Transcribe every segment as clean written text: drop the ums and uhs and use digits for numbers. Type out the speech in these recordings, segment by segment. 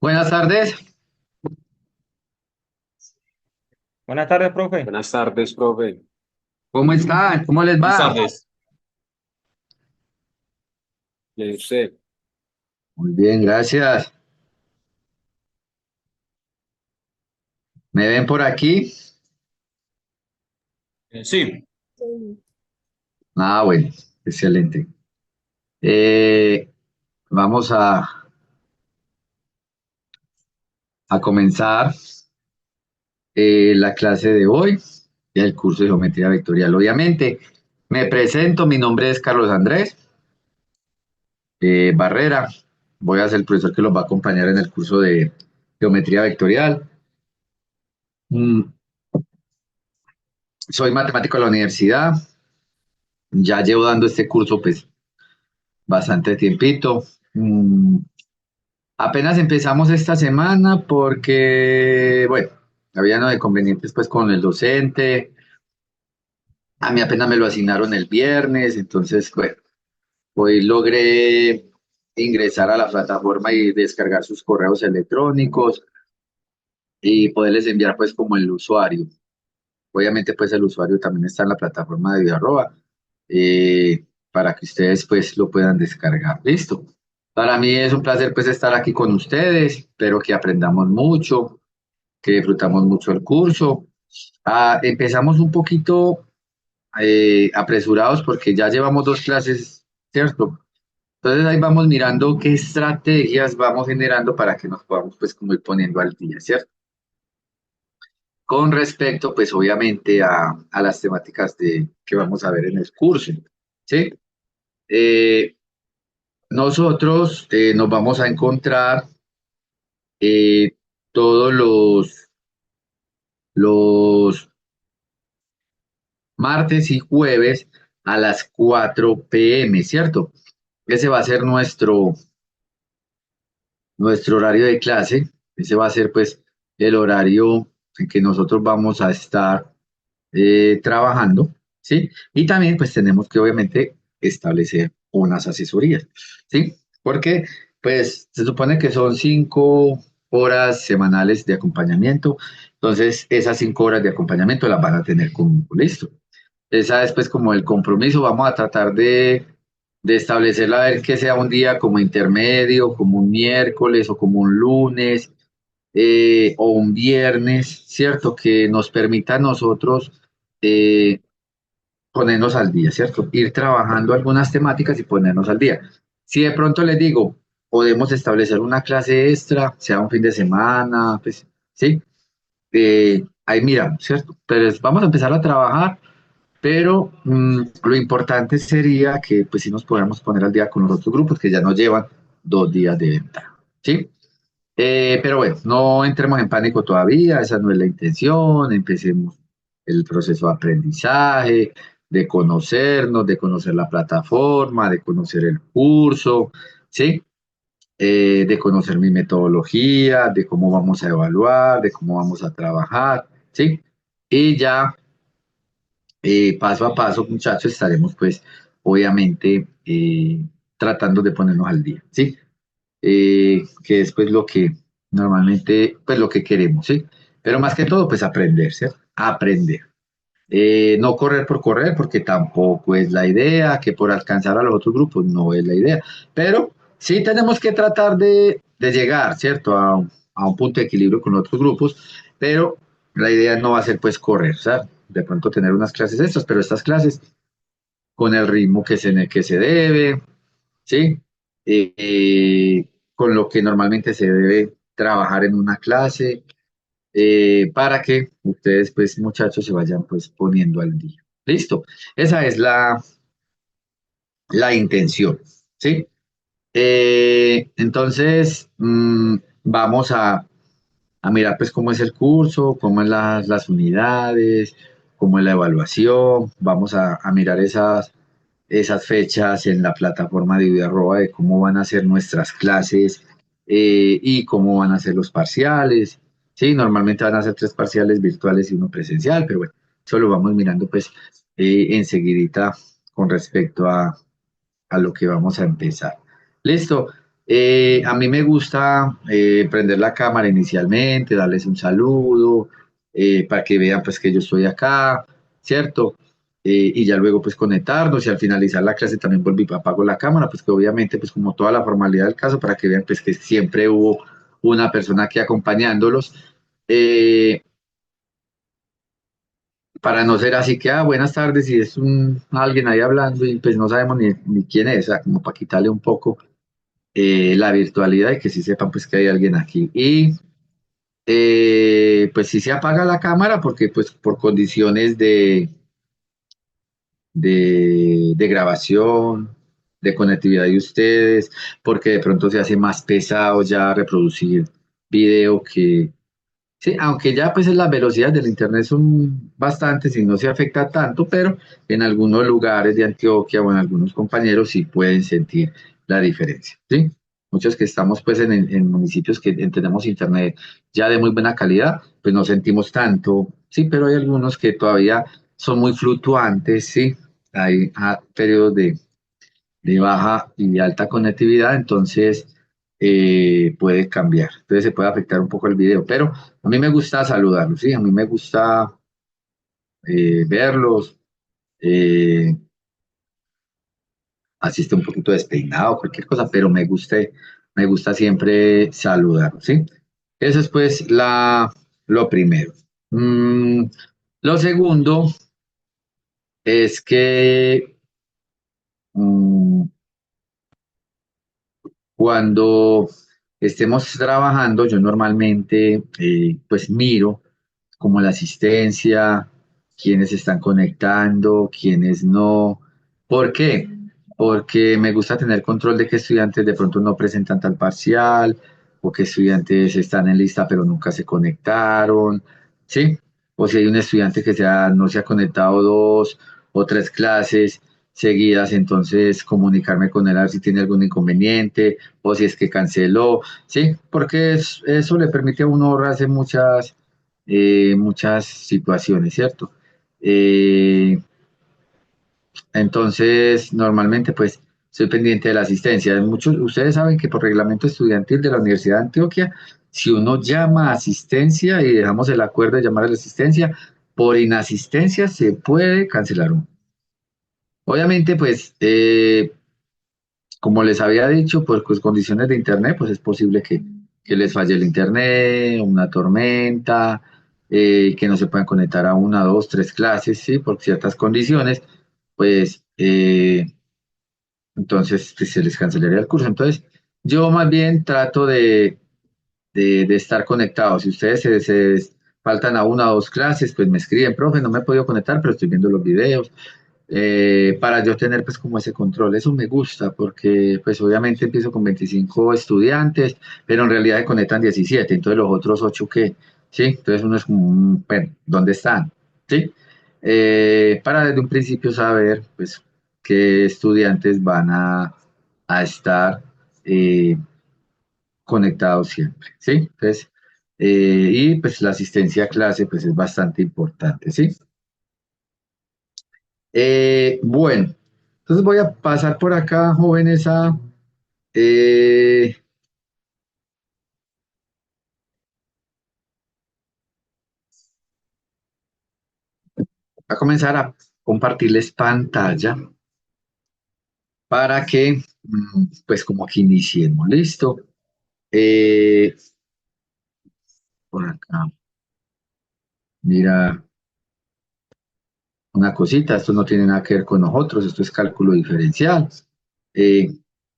Buenas tardes, Buenas tardes, profe. Buenas tardes, profe. ¿cómo están? ¿Cómo les Buenas va? tardes. ¿Y usted? Muy bien, gracias. ¿Me ven por aquí? Sí. Ah, bueno, excelente. Eh, vamos a comenzar la clase de hoy y el curso de geometría vectorial. Obviamente, me presento, mi nombre es Carlos Andrés Barrera. Voy a ser el profesor que los va a acompañar en el curso de geometría vectorial. Mm, soy matemático de la universidad. Ya llevo dando este curso pues bastante tiempito. Apenas empezamos esta semana porque, bueno, había no inconvenientes pues con el docente. A mí apenas me lo asignaron el viernes, entonces, bueno, hoy logré ingresar a la plataforma y descargar sus correos electrónicos y poderles enviar pues como el usuario. Obviamente pues el usuario también está en la plataforma de Vidarroba para que ustedes pues lo puedan descargar. Listo. Para mí es un placer pues estar aquí con ustedes. Espero que aprendamos mucho, que disfrutamos mucho el curso. Empezamos un poquito apresurados porque ya llevamos dos clases, ¿cierto? Entonces ahí vamos mirando qué estrategias vamos generando para que nos podamos pues como ir poniendo al día, ¿cierto? Con respecto pues obviamente a las temáticas que vamos a ver en el curso, ¿sí? Eh, nosotros nos vamos a encontrar eh, todos los martes y jueves a las 4 p.m., ¿cierto? Ese va a ser nuestro horario de clase. Ese va a ser pues el horario en que nosotros vamos a estar trabajando, ¿sí? Y también pues tenemos que obviamente establecer unas asesorías, ¿sí? Porque pues se supone que son 5 horas semanales de acompañamiento, entonces esas 5 horas de acompañamiento las van a tener conmigo, listo. Esa es pues como el compromiso, vamos a tratar de establecerla, a ver que sea un día como intermedio, como un miércoles o como un lunes o un viernes, ¿cierto? Que nos permita a nosotros eh, ponernos al día, ¿cierto? Ir trabajando algunas temáticas y ponernos al día. Si de pronto les digo, podemos establecer una clase extra, sea un fin de semana, pues, ¿sí? Ahí miramos, ¿cierto? Pero vamos a empezar a trabajar, pero lo importante sería que pues sí nos podamos poner al día con los otros grupos que ya nos llevan 2 días de ventaja, ¿sí? Pero bueno, no entremos en pánico todavía, esa no es la intención, empecemos el proceso de aprendizaje, de conocernos, de conocer la plataforma, de conocer el curso, ¿sí? De conocer mi metodología, de cómo vamos a evaluar, de cómo vamos a trabajar, ¿sí? Y ya paso a paso, muchachos, estaremos pues obviamente tratando de ponernos al día, ¿sí? Que es pues lo que normalmente, pues lo que queremos, ¿sí? Pero más que todo, pues aprender, ¿cierto? Aprender. No correr por correr, porque tampoco es la idea, que por alcanzar a los otros grupos no es la idea, pero sí tenemos que tratar de llegar, ¿cierto? A un punto de equilibrio con otros grupos, pero la idea no va a ser pues correr, ¿sabes? De pronto tener unas clases extras, pero estas clases con el ritmo que se debe, ¿sí? Con lo que normalmente se debe trabajar en una clase, para que ustedes, pues, muchachos, se vayan, pues, poniendo al día. Listo. Esa es la intención, ¿sí? Entonces, vamos a mirar, pues, cómo es el curso, cómo es las unidades, cómo es la evaluación. Vamos a mirar esas fechas en la plataforma de Vidarroba de cómo van a ser nuestras clases y cómo van a ser los parciales. Sí, normalmente van a ser 3 parciales virtuales y uno presencial, pero bueno, eso lo vamos mirando pues enseguidita con respecto a lo que vamos a empezar. Listo. A mí me gusta prender la cámara inicialmente, darles un saludo, para que vean pues que yo estoy acá, ¿cierto? Y ya luego pues conectarnos y al finalizar la clase también vuelvo y apago la cámara, pues que obviamente pues como toda la formalidad del caso para que vean pues que siempre hubo una persona aquí acompañándolos. Eh, para no ser así que, buenas tardes, y es alguien ahí hablando y pues no sabemos ni quién es, o sea, como para quitarle un poco la virtualidad y que sí sepan pues que hay alguien aquí. Y pues sí se apaga la cámara porque pues por condiciones de grabación, de conectividad de ustedes, porque de pronto se hace más pesado ya reproducir video que... Sí, aunque ya pues las velocidades del internet son bastantes y no se afecta tanto, pero en algunos lugares de Antioquia o en algunos compañeros sí pueden sentir la diferencia, ¿sí? Muchos que estamos pues en municipios que tenemos internet ya de muy buena calidad, pues no sentimos tanto, sí, pero hay algunos que todavía son muy fluctuantes, sí, hay periodos de baja y alta conectividad, entonces puede cambiar. Entonces se puede afectar un poco el video, pero a mí me gusta saludarlos, ¿sí? A mí me gusta verlos, eh, así esté un poquito despeinado, cualquier cosa, pero me gusta siempre saludarlos, ¿sí? Eso es pues lo primero. Mm, lo segundo es que mm, cuando estemos trabajando, yo normalmente pues miro como la asistencia, quiénes están conectando, quiénes no. ¿Por qué? Porque me gusta tener control de qué estudiantes de pronto no presentan tal parcial o qué estudiantes están en lista pero nunca se conectaron, ¿sí? O si hay un estudiante que no se ha conectado 2 o 3 clases seguidas, entonces comunicarme con él a ver si tiene algún inconveniente o si es que canceló, ¿sí? Porque eso le permite a uno ahorrarse muchas situaciones, ¿cierto? Eh, entonces, normalmente, pues, soy pendiente de la asistencia. Ustedes saben que por reglamento estudiantil de la Universidad de Antioquia, si uno llama a asistencia y dejamos el acuerdo de llamar a la asistencia, por inasistencia se puede cancelar uno. Obviamente, pues, como les había dicho, por condiciones de internet, pues es posible que les falle el internet, una tormenta, que no se puedan conectar a 1, 2, 3 clases, ¿sí? Por ciertas condiciones, pues entonces pues, se les cancelaría el curso. Entonces, yo más bien trato de estar conectado. Si ustedes se faltan a 1 o 2 clases, pues me escriben, profe, no me he podido conectar, pero estoy viendo los videos para yo tener pues como ese control. Eso me gusta porque pues obviamente empiezo con 25 estudiantes, pero en realidad se conectan 17, entonces los otros 8 ¿qué? ¿Sí? Entonces uno es como, bueno, ¿dónde están? ¿Sí? Para desde un principio saber pues qué estudiantes van a estar eh, conectados siempre, ¿sí? Entonces, y pues la asistencia a clase pues es bastante importante, ¿sí? Bueno, entonces voy a pasar por acá, jóvenes, eh, a comenzar a compartirles pantalla para que, pues como que iniciemos, ¿listo? Eh, por acá, mira, una cosita, esto no tiene nada que ver con nosotros, esto es cálculo diferencial. Eh,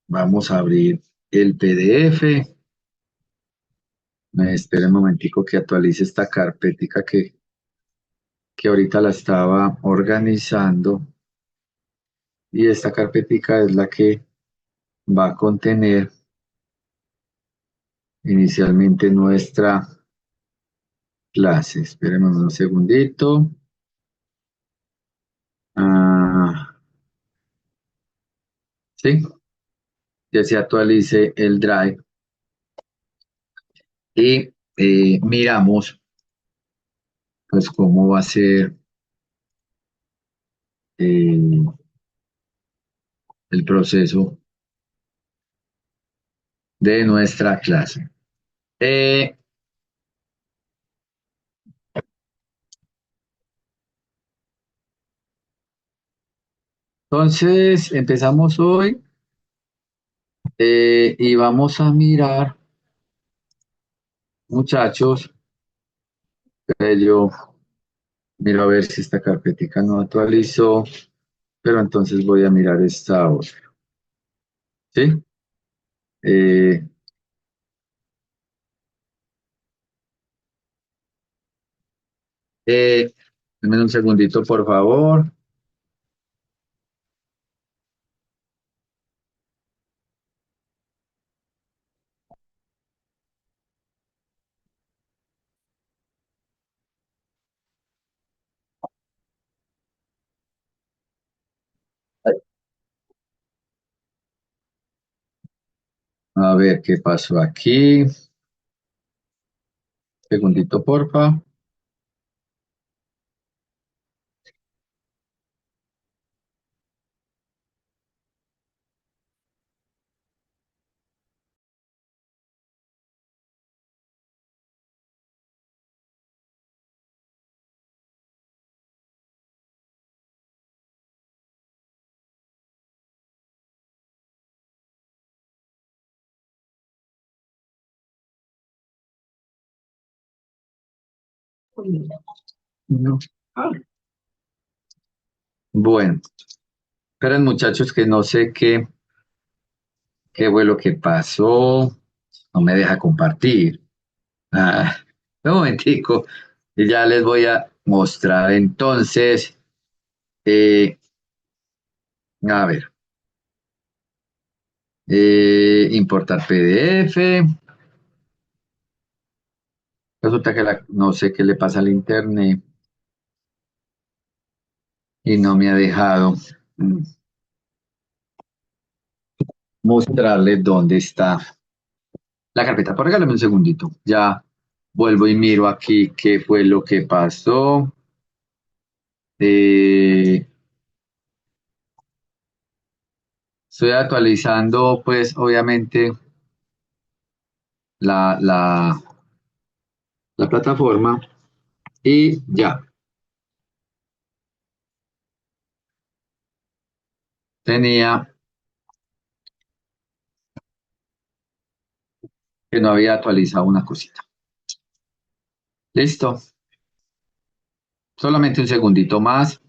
vamos a abrir el PDF. Espera un momentico que actualice esta carpetica que ahorita la estaba organizando. Y esta carpetica es la que va a contener inicialmente nuestra clase. Esperemos un segundito. Ah, sí, ya se actualice el Drive y miramos pues cómo va a ser eh, el proceso de nuestra clase. Entonces, empezamos hoy y vamos a mirar, muchachos, yo miro a ver si esta carpetica no actualizó, pero entonces voy a mirar esta otra, ¿sí? Eh, eh, Denme un segundito, por favor. A ver qué pasó aquí. Segundito, porfa. No. Bueno, esperen muchachos que no sé qué fue lo que pasó. No me deja compartir. Ah, un momentico. Y ya les voy a mostrar entonces. eh, a ver, importar PDF. Resulta que no sé qué le pasa al internet y no me ha dejado mostrarles dónde está la carpeta. Por regálame un segundito. Ya vuelvo y miro aquí qué fue lo que pasó. Eh, Estoy actualizando, pues, obviamente, la, la plataforma y ya tenía que no había actualizado una cosita. Listo. Solamente un segundito más.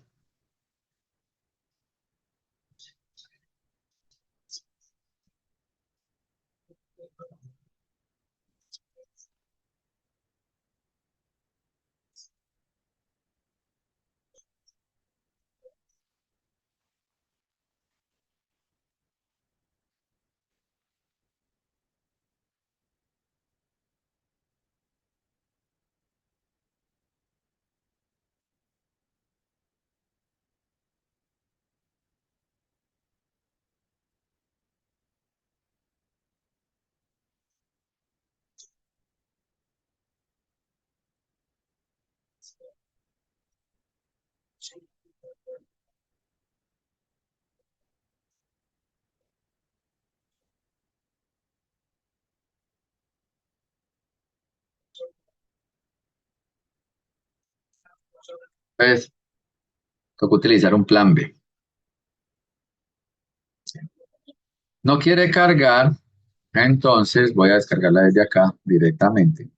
Pues, toca utilizar un plan B. No quiere cargar, entonces voy a descargarla desde acá directamente.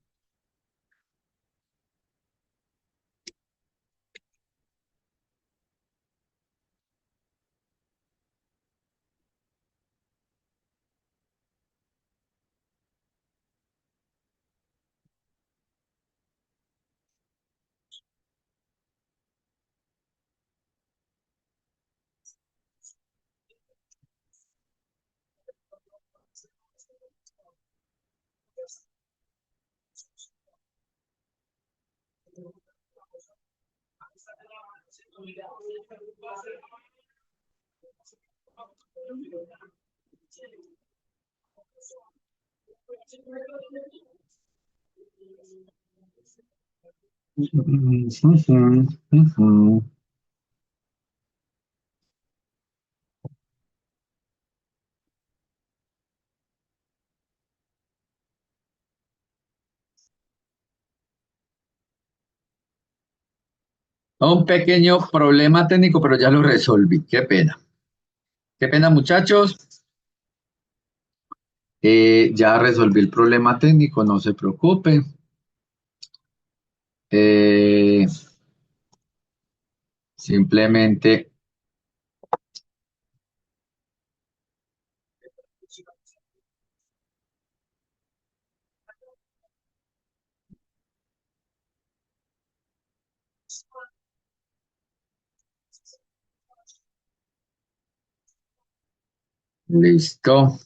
Un pequeño problema técnico, pero ya lo resolví. Qué pena. Qué pena, muchachos. Ya resolví el problema técnico, no se preocupen. Eh, simplemente, listo.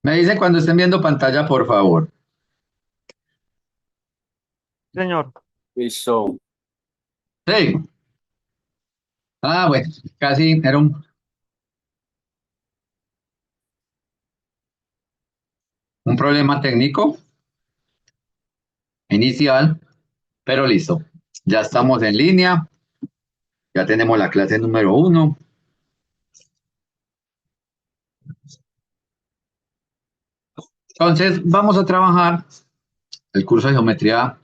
Me dice cuando estén viendo pantalla, por favor. Señor, Listo. Sí. Ah, bueno, casi era un problema técnico inicial, pero listo. Ya estamos en línea, ya tenemos la clase número 1. Entonces, vamos a trabajar el curso de geometría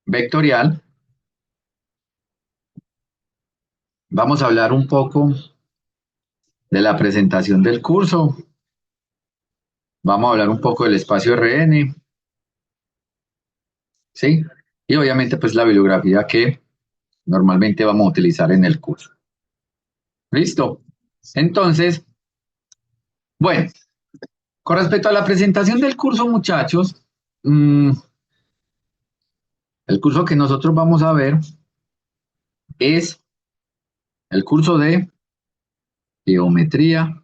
vectorial. Vamos a hablar un poco de la presentación del curso. Vamos a hablar un poco del espacio RN, ¿sí? Y obviamente, pues la bibliografía que normalmente vamos a utilizar en el curso. ¿Listo? Entonces, bueno, con respecto a la presentación del curso, muchachos, el curso que nosotros vamos a ver es el curso de geometría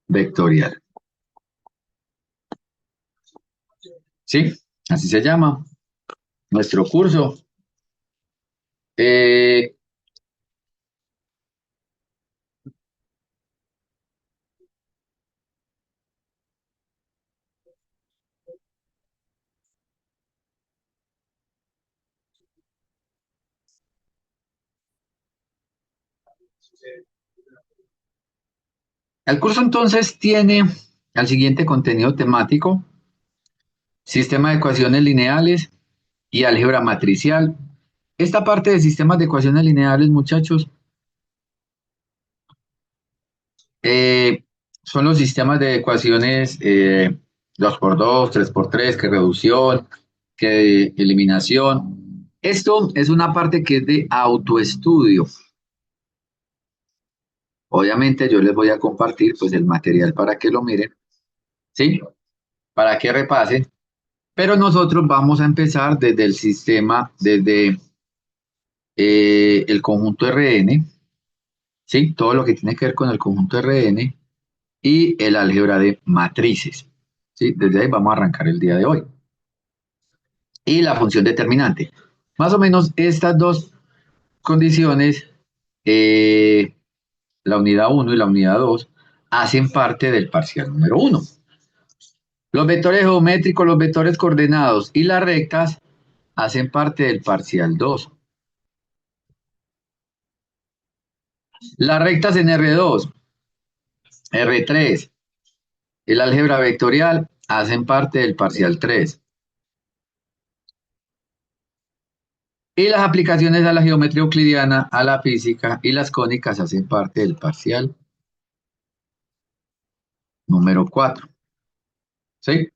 vectorial. ¿Sí? Así se llama nuestro curso. Eh, el curso entonces tiene el siguiente contenido temático: sistema de ecuaciones lineales y álgebra matricial. Esta parte de sistemas de ecuaciones lineales, muchachos, eh, son los sistemas de ecuaciones 2x2, 3x3, que reducción, que eliminación. Esto es una parte que es de autoestudio. Obviamente yo les voy a compartir pues el material para que lo miren, ¿sí? Para que repasen. Pero nosotros vamos a empezar desde el sistema, desde el conjunto RN, ¿sí? Todo lo que tiene que ver con el conjunto RN y el álgebra de matrices, ¿sí? Desde ahí vamos a arrancar el día de hoy. Y la función determinante. Más o menos estas dos condiciones, eh, la unidad 1 y la unidad 2, hacen parte del parcial número 1. Los vectores geométricos, los vectores coordenados y las rectas hacen parte del parcial 2. Las rectas en R2, R3, el álgebra vectorial hacen parte del parcial 3. Y las aplicaciones a la geometría euclidiana, a la física y las cónicas hacen parte del parcial número 4. ¿Sí?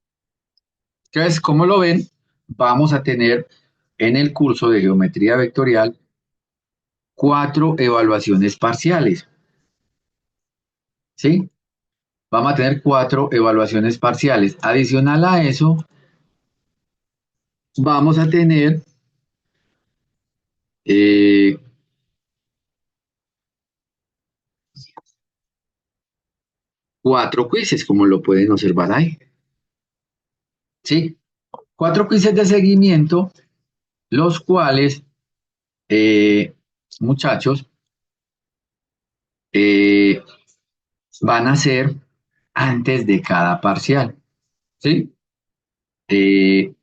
Entonces, como lo ven, vamos a tener en el curso de geometría vectorial 4 evaluaciones parciales. ¿Sí? Vamos a tener 4 evaluaciones parciales. Adicional a eso, vamos a tener eh, 4 quizzes, como lo pueden observar ahí. ¿Sí? 4 quizzes de seguimiento, los cuales, muchachos, eh, van a ser antes de cada parcial, ¿sí? Eh,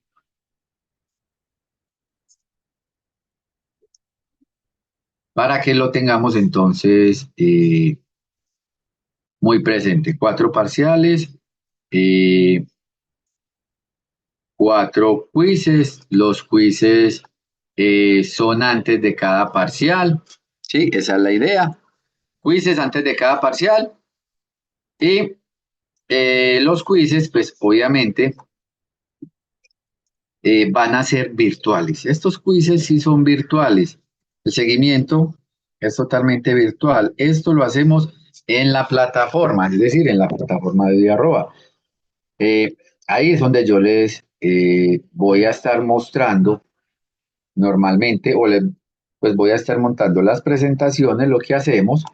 para que lo tengamos entonces muy presente. Cuatro parciales, eh, cuatro quizzes. Los quizzes son antes de cada parcial, ¿sí? Esa es la idea. Quizzes antes de cada parcial y los quizzes, pues obviamente van a ser virtuales. Estos quizzes sí son virtuales. El seguimiento es totalmente virtual. Esto lo hacemos en la plataforma, es decir, en la plataforma de Diarroba. Eh, ahí es donde yo les voy a estar mostrando normalmente, pues voy a estar montando las presentaciones, lo que hacemos.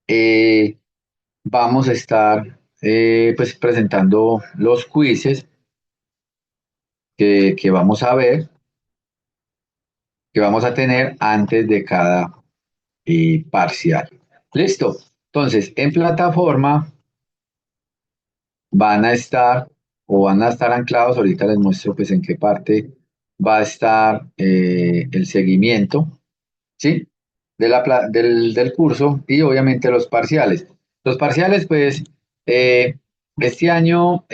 Eh, vamos a estar pues presentando los quizzes que vamos a ver, que vamos a tener antes de cada parcial. Listo. Entonces, en plataforma van a estar van a estar anclados, ahorita les muestro pues en qué parte va a estar el seguimiento, ¿sí? Del curso y obviamente los parciales. Los parciales pues este año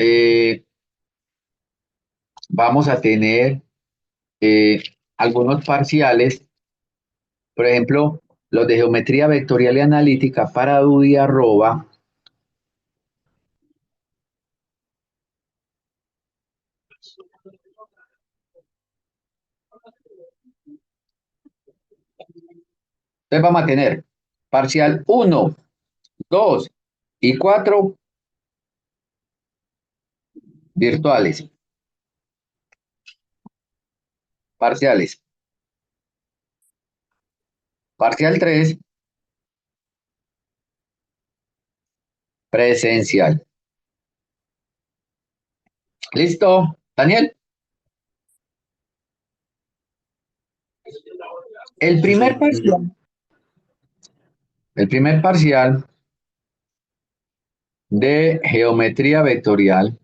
vamos a tener eh, algunos parciales, por ejemplo, los de geometría vectorial y analítica para Dudi arroba. Entonces vamos a tener parcial uno, 2 y 4 virtuales, parciales. Parcial 3 presencial. ¿Listo, Daniel? El Sí, primer señor. parcial, el primer parcial de geometría vectorial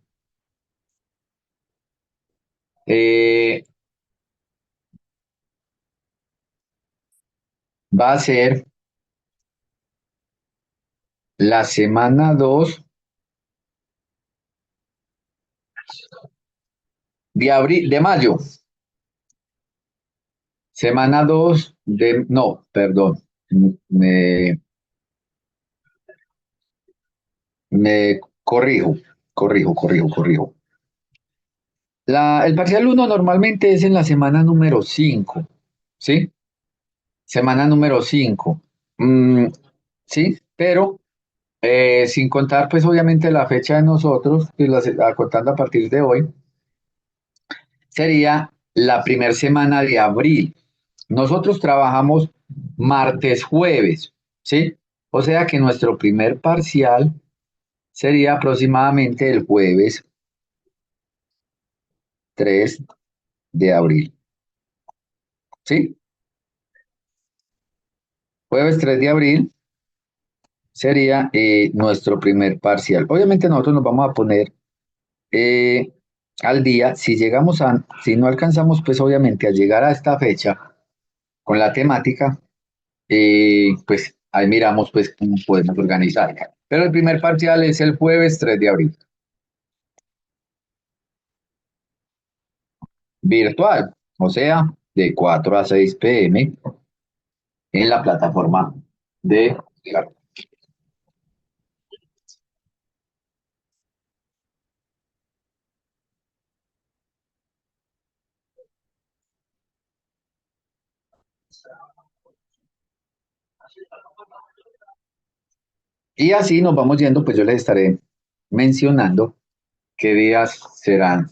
eh, va a ser la semana 2 de abril, de mayo. Semana 2 de, no, perdón, me, me corrijo. El parcial uno normalmente es en la semana número 5, ¿sí? Semana número 5. Sí, pero sin contar pues obviamente la fecha de nosotros, pues, contando a partir de hoy, sería la primera semana de abril. Nosotros trabajamos martes, jueves, ¿sí? O sea que nuestro primer parcial sería aproximadamente el jueves 3 de abril, ¿sí? Jueves 3 de abril sería nuestro primer parcial. Obviamente nosotros nos vamos a poner eh, al día. Si no alcanzamos, pues obviamente a llegar a esta fecha con la temática, pues ahí miramos pues cómo podemos organizar. Pero el primer parcial es el jueves 3 de abril, virtual, o sea, de 4 a 6 p.m. en la plataforma de... Y así nos vamos yendo, pues yo les estaré mencionando qué días serán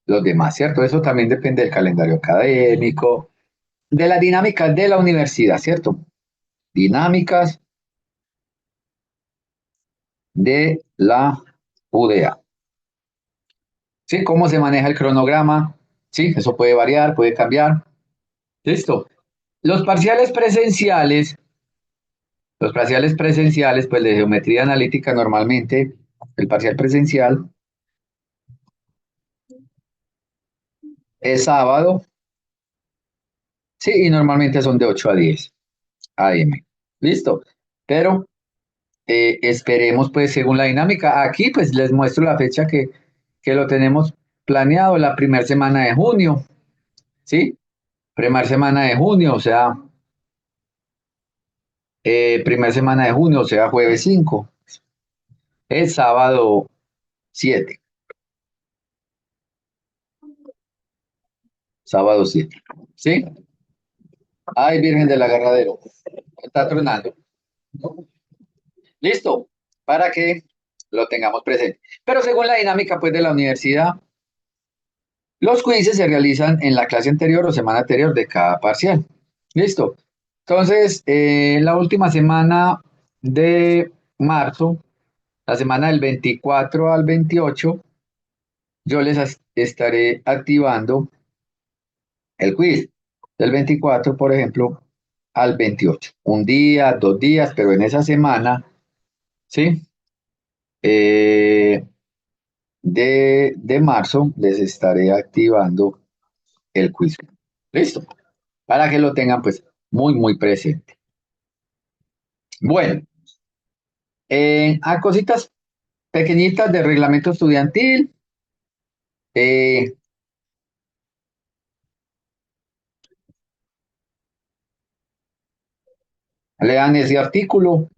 los demás, ¿cierto? Eso también depende del calendario académico, de las dinámicas de la universidad, ¿cierto? Dinámicas de la UDA. ¿Sí? ¿Cómo se maneja el cronograma? Sí, eso puede variar, puede cambiar. Listo. Los parciales presenciales, pues de geometría analítica normalmente, el parcial presencial es sábado, sí, y normalmente son de 8 a 10 AM. Listo. Pero esperemos, pues, según la dinámica. Aquí, pues, les muestro la fecha que lo tenemos planeado, la primera semana de junio, ¿sí? Primera semana de junio, o sea, primera semana de junio, o sea, jueves 5, es sábado 7, sábado 7, ¿sí? Ay, Virgen del Agarradero, está tronando. Listo, para que lo tengamos presente. Pero según la dinámica, pues, de la universidad, los quizzes se realizan en la clase anterior o semana anterior de cada parcial. Listo. Entonces, la última semana de marzo, la semana del 24 al 28, yo les estaré activando el quiz. Del 24, por ejemplo, al 28. Un día, 2 días, pero en esa semana, ¿sí? Eh, de marzo les estaré activando el quiz. Listo. Para que lo tengan pues muy, muy presente. Bueno, a cositas pequeñitas de reglamento estudiantil. eh, Lean ese artículo.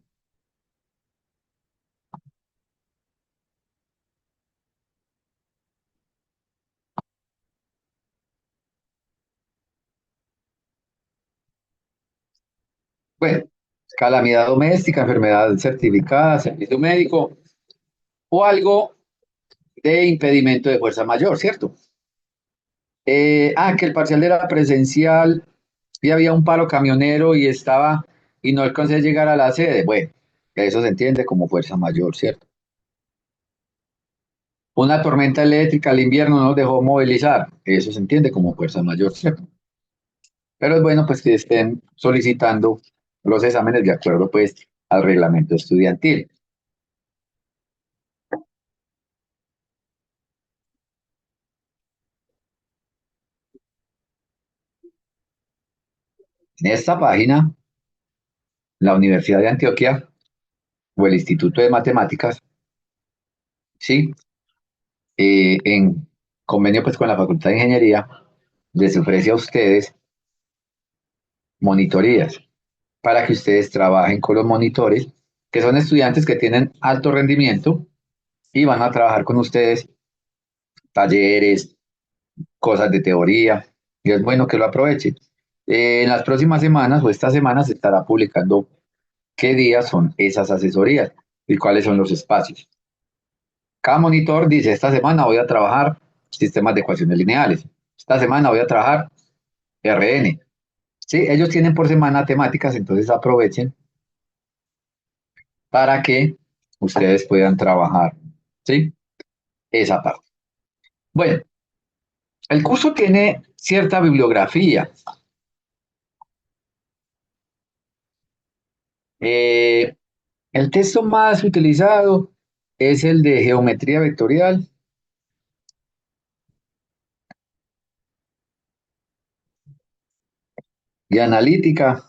Bueno, calamidad doméstica, enfermedad certificada, servicio médico o algo de impedimento de fuerza mayor, ¿cierto? Que el parcial era presencial y había un paro camionero y no alcancé a llegar a la sede. Bueno, eso se entiende como fuerza mayor, ¿cierto? Una tormenta eléctrica al invierno no nos dejó movilizar. Eso se entiende como fuerza mayor, ¿cierto? Pero es bueno pues que estén solicitando los exámenes de acuerdo pues al reglamento estudiantil. En esta página, la Universidad de Antioquia o el Instituto de Matemáticas, sí, en convenio pues con la Facultad de Ingeniería, les ofrece a ustedes monitorías para que ustedes trabajen con los monitores, que son estudiantes que tienen alto rendimiento y van a trabajar con ustedes talleres, cosas de teoría, y es bueno que lo aprovechen. En las próximas semanas o esta semana se estará publicando qué días son esas asesorías y cuáles son los espacios. Cada monitor dice, esta semana voy a trabajar sistemas de ecuaciones lineales, esta semana voy a trabajar RN. Sí, ellos tienen por semana temáticas, entonces aprovechen para que ustedes puedan trabajar, ¿sí? Esa parte. Bueno, el curso tiene cierta bibliografía. Eh, el texto más utilizado es el de geometría vectorial y analítica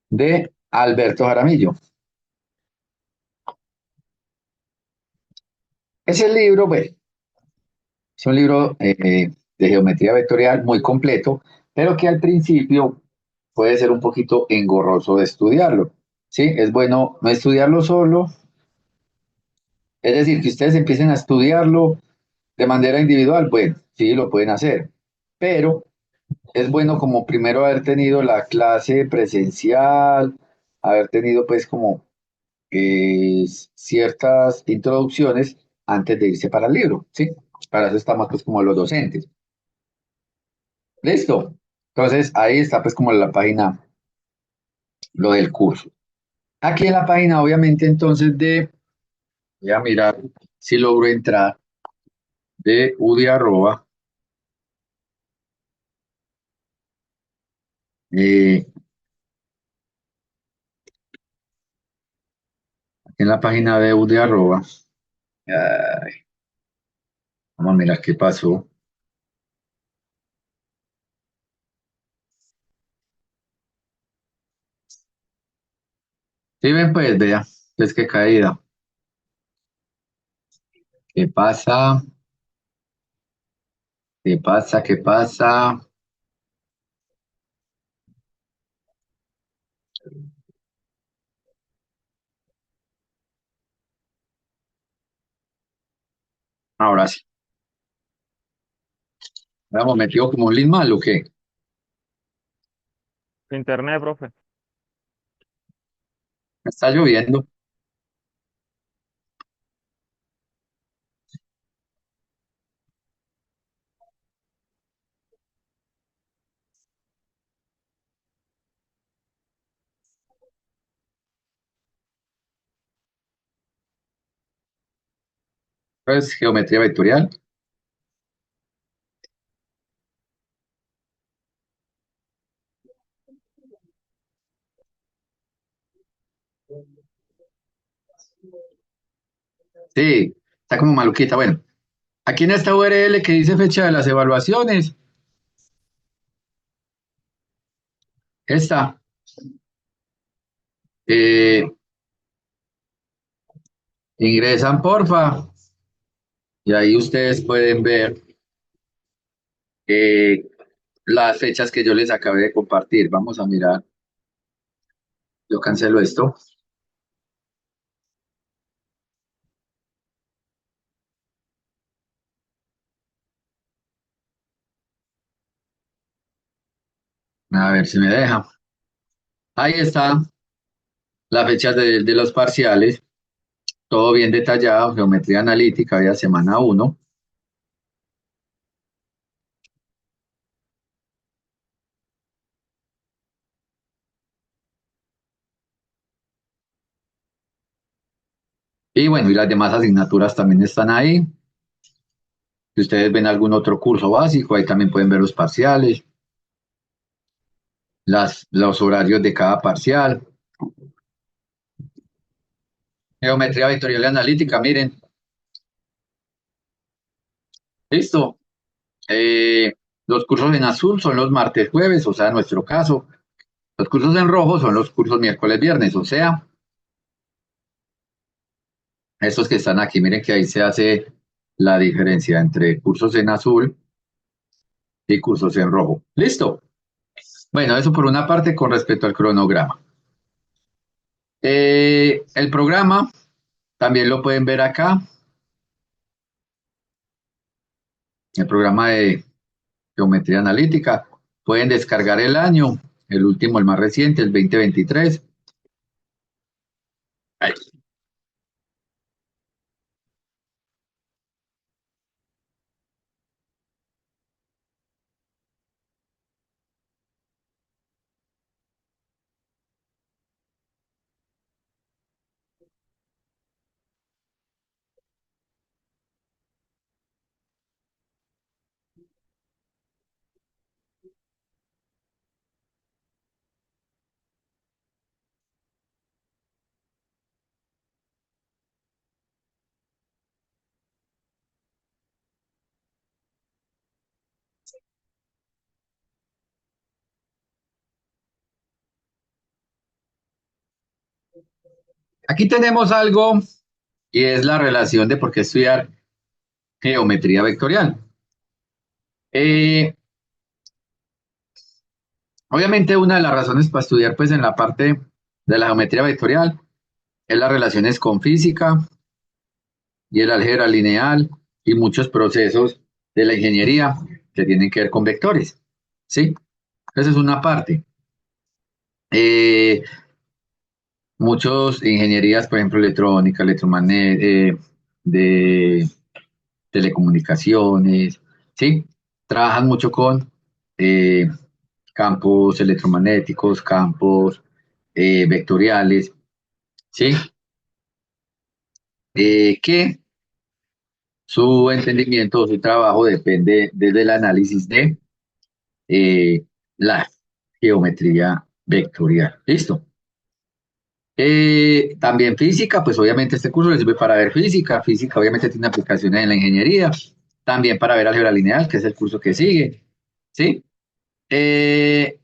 de Alberto Jaramillo. Ese libro, bueno, es un libro de geometría vectorial muy completo, pero que al principio puede ser un poquito engorroso de estudiarlo. ¿Sí? Es bueno no estudiarlo solo, es decir, que ustedes empiecen a estudiarlo de manera individual, bueno, sí, lo pueden hacer, pero es bueno como primero haber tenido la clase presencial, haber tenido pues como ciertas introducciones antes de irse para el libro, ¿sí? Para eso estamos pues como los docentes. Listo. Entonces ahí está pues como la página, lo del curso. Aquí en la página obviamente entonces voy a mirar si logro entrar de UDI arroba Eh, en la página de arroba. Ay, vamos a mirar qué pasó. Sí, ven pues, vea, es que caída. ¿Qué pasa? ¿Qué pasa? ¿Qué pasa? Ahora sí. Hemos metido como un link mal, ¿o qué? Internet, profe. Está lloviendo. Pues geometría vectorial. Sí, está como maluquita. Bueno, aquí en esta URL que dice fecha de las evaluaciones, esta, eh, ingresan porfa y ahí ustedes pueden ver eh, las fechas que yo les acabé de compartir. Vamos a mirar. Yo cancelo esto. A ver si me deja. Ahí está las fechas de los parciales. Todo bien detallado. Geometría analítica, ya semana uno. Y bueno, y las demás asignaturas también están ahí. Si ustedes ven algún otro curso básico, ahí también pueden ver los parciales, los horarios de cada parcial. Geometría vectorial y analítica, miren, listo. Eh, los cursos en azul son los martes, jueves, o sea, en nuestro caso. Los cursos en rojo son los cursos miércoles, viernes, o sea, estos que están aquí, miren que ahí se hace la diferencia entre cursos en azul y cursos en rojo. Listo. Bueno, eso por una parte con respecto al cronograma. El programa también lo pueden ver acá, el programa de geometría analítica. Pueden descargar el año, el último, el más reciente, el 2023. Ahí. Aquí tenemos algo y es la relación de por qué estudiar geometría vectorial. Eh, Obviamente una de las razones para estudiar pues en la parte de la geometría vectorial es las relaciones con física y el álgebra lineal y muchos procesos de la ingeniería que tienen que ver con vectores. ¿Sí? Esa es una parte. Eh, Muchos ingenierías, por ejemplo, electrónica, electromagnética, de telecomunicaciones, ¿sí? Trabajan mucho con eh, campos electromagnéticos, campos vectoriales, ¿sí? Que su entendimiento, su trabajo depende desde el análisis de eh, la geometría vectorial. ¿Listo? También física, pues obviamente este curso le sirve para ver física. Física obviamente tiene aplicaciones en la ingeniería. También para ver álgebra lineal, que es el curso que sigue. ¿Sí? Eh,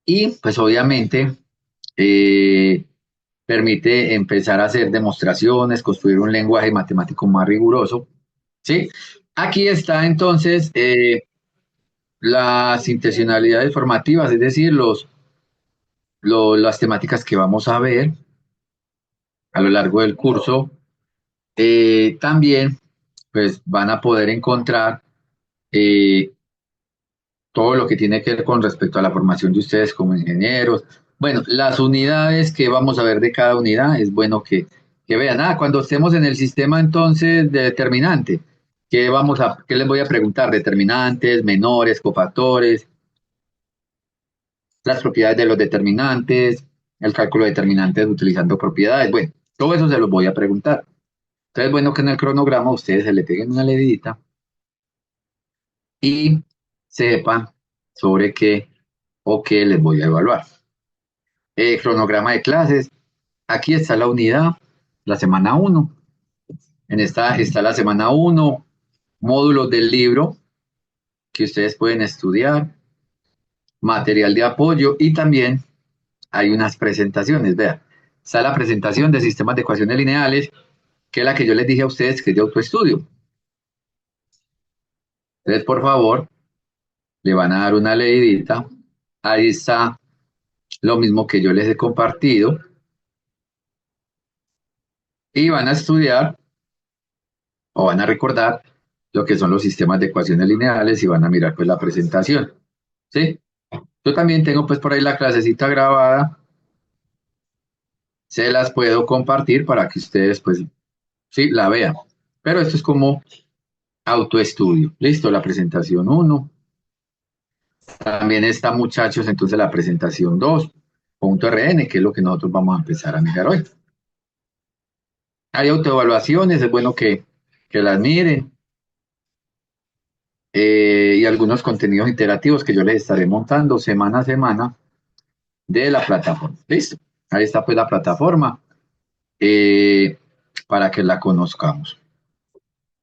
y pues obviamente eh, permite empezar a hacer demostraciones, construir un lenguaje matemático más riguroso. ¿Sí? Aquí está entonces las intencionalidades formativas, es decir, las temáticas que vamos a ver a lo largo del curso. También pues van a poder encontrar eh, todo lo que tiene que ver con respecto a la formación de ustedes como ingenieros. Bueno, las unidades que vamos a ver de cada unidad es bueno que vean. Cuando estemos en el sistema entonces de determinante, ¿qué les voy a preguntar? Determinantes, menores, cofactores, las propiedades de los determinantes, el cálculo de determinantes utilizando propiedades. Bueno, todo eso se los voy a preguntar. Entonces, bueno, que en el cronograma ustedes se le peguen una leidita y sepan sobre qué o qué les voy a evaluar. Cronograma de clases. Aquí está la unidad, la semana uno. En esta está la semana uno, módulos del libro que ustedes pueden estudiar, material de apoyo y también hay unas presentaciones. Vean, está la presentación de sistemas de ecuaciones lineales, que es la que yo les dije a ustedes que es de autoestudio. Entonces, por favor, le van a dar una leidita. Ahí está lo mismo que yo les he compartido y van a estudiar o van a recordar lo que son los sistemas de ecuaciones lineales y van a mirar pues la presentación, ¿sí? Yo también tengo pues por ahí la clasecita grabada, se las puedo compartir para que ustedes pues sí la vean, pero esto es como autoestudio, listo, la presentación uno. También está muchachos entonces la presentación 2.rn, que es lo que nosotros vamos a empezar a mirar hoy. Hay autoevaluaciones, es bueno que las miren. Y algunos contenidos interactivos que yo les estaré montando semana a semana de la plataforma. ¿Listo? Ahí está pues la plataforma eh, para que la conozcamos.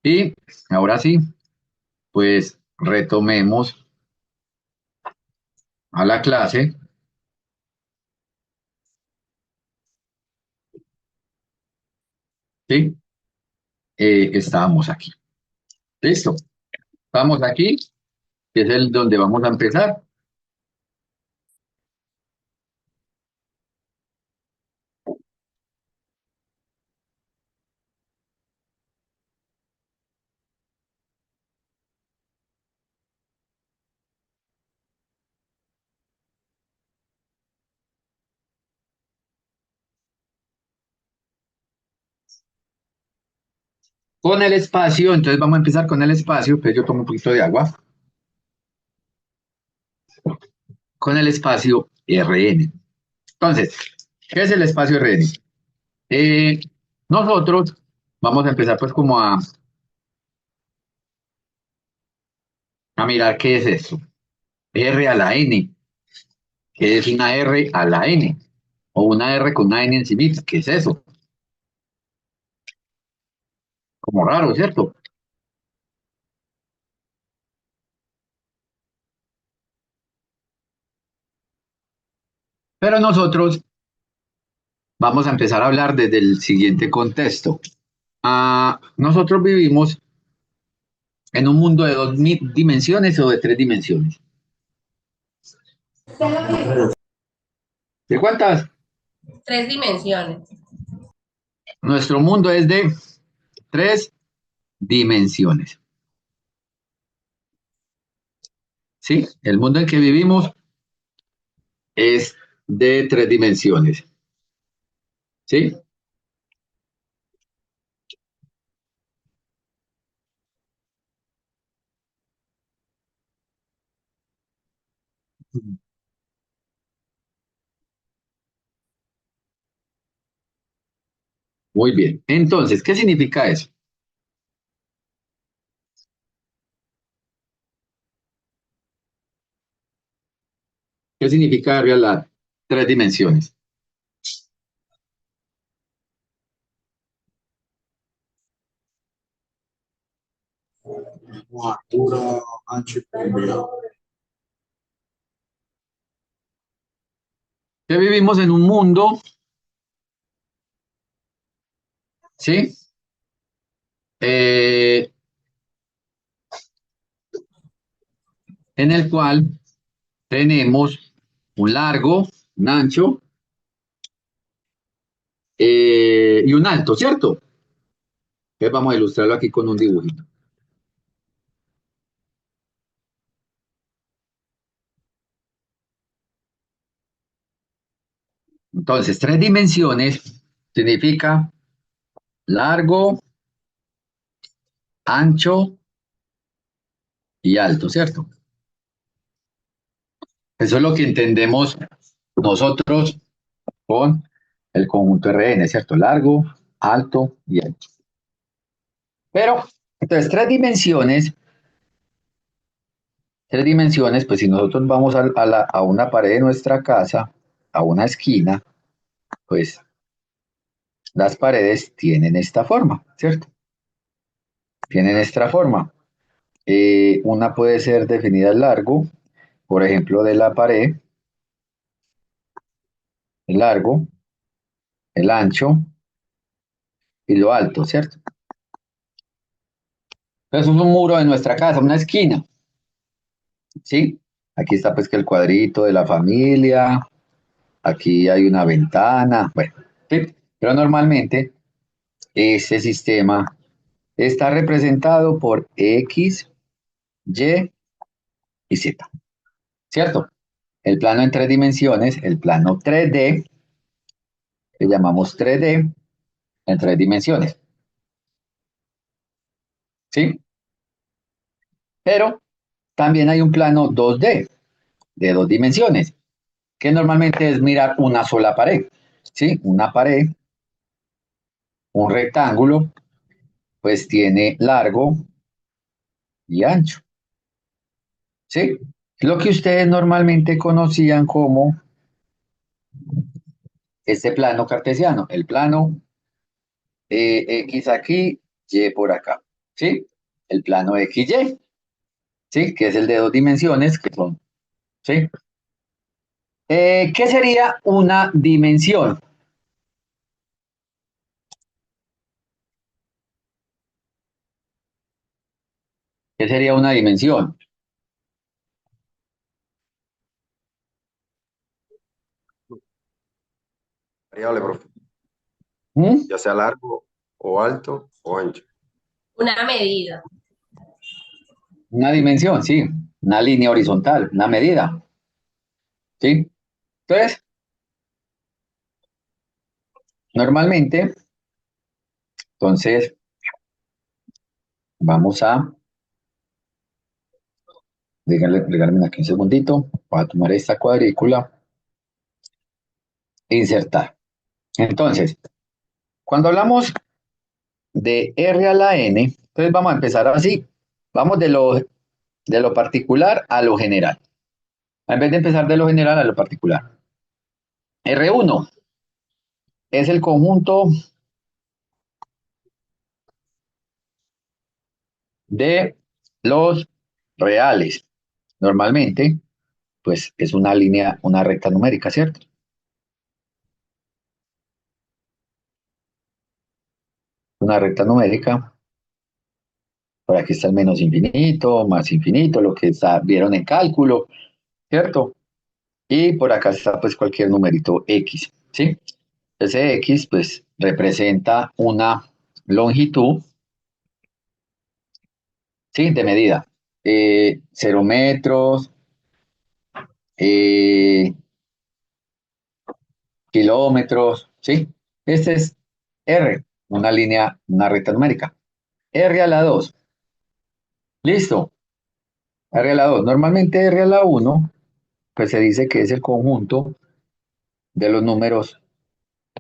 Y ahora sí, pues retomemos a la clase. ¿Sí? Estábamos aquí. ¿Listo? Estamos aquí, que es el donde vamos a empezar. Con el espacio, entonces vamos a empezar con el espacio, pues yo tomo un poquito de agua. Con el espacio Rn. Entonces, ¿qué es el espacio Rn? Eh, Nosotros vamos a empezar pues como a mirar qué es esto. R a la N, ¿qué es una R a la N? O una R con una N encima, ¿qué es eso? Como raro, ¿cierto? Pero nosotros vamos a empezar a hablar desde el siguiente contexto. Nosotros vivimos en un mundo de dos dimensiones o de tres dimensiones. ¿De cuántas? Tres dimensiones. Nuestro mundo es de tres dimensiones. ¿Sí? El mundo en que vivimos es de tres dimensiones. ¿Sí? Muy bien. Entonces, ¿qué significa eso? ¿Qué significa R a la 3 dimensiones? Altura, ancho y profundidad. Que vivimos en un mundo, ¿sí? Eh, en el cual tenemos un largo, un ancho y un alto, ¿cierto? Entonces vamos a ilustrarlo aquí con un dibujito. Entonces, 3 dimensiones significa largo, ancho y alto, ¿cierto? Eso es lo que entendemos nosotros con el conjunto RN, ¿cierto? Largo, alto y ancho. Pero, entonces, 3 dimensiones, pues si nosotros vamos a una pared de nuestra casa, a una esquina, pues las paredes tienen esta forma, ¿cierto? Tienen esta forma. Una puede ser definida el largo, por ejemplo, de la pared, el largo, el ancho y lo alto, ¿cierto? Eso es un muro de nuestra casa, una esquina, ¿sí? Aquí está pues que el cuadrito de la familia, aquí hay una ventana, bueno, ¿sí? Pero normalmente ese sistema está representado por X, Y y Z, ¿cierto? El plano en 3 dimensiones, el plano 3D, que llamamos 3D en 3 dimensiones, ¿sí? Pero también hay un plano 2D de 2 dimensiones, que normalmente es mirar una sola pared, ¿sí? Una pared, un rectángulo, pues tiene largo y ancho, ¿sí? Lo que ustedes normalmente conocían como este plano cartesiano, el plano X aquí, Y por acá, ¿sí? El plano XY, ¿sí? Que es el de 2 dimensiones, que son, ¿sí? ¿Qué sería una dimensión? ¿Qué sería una dimensión? Variable, profe. ¿Mm? Ya sea largo o alto o ancho. Una medida. Una dimensión, sí, una línea horizontal, una medida, ¿sí? Entonces, normalmente, entonces, vamos a, regálenme aquí un segundito, voy a tomar esta cuadrícula e insertar. Entonces, cuando hablamos de R a la N, entonces vamos a empezar así, vamos de lo particular a lo general, en vez de empezar de lo general a lo particular. R1 es el conjunto de los reales. Normalmente, pues es una línea, una recta numérica, ¿cierto? Una recta numérica. Por aquí está el menos infinito, más infinito, lo que vieron en cálculo, ¿cierto? Y por acá está pues cualquier numerito X, ¿sí? Ese X pues representa una longitud, ¿sí? De medida. 0 metros, eh, kilómetros, ¿sí? Este es R, una línea, una recta numérica. R a la 2, listo. R a la 2. Normalmente R a la 1, pues se dice que es el conjunto de los números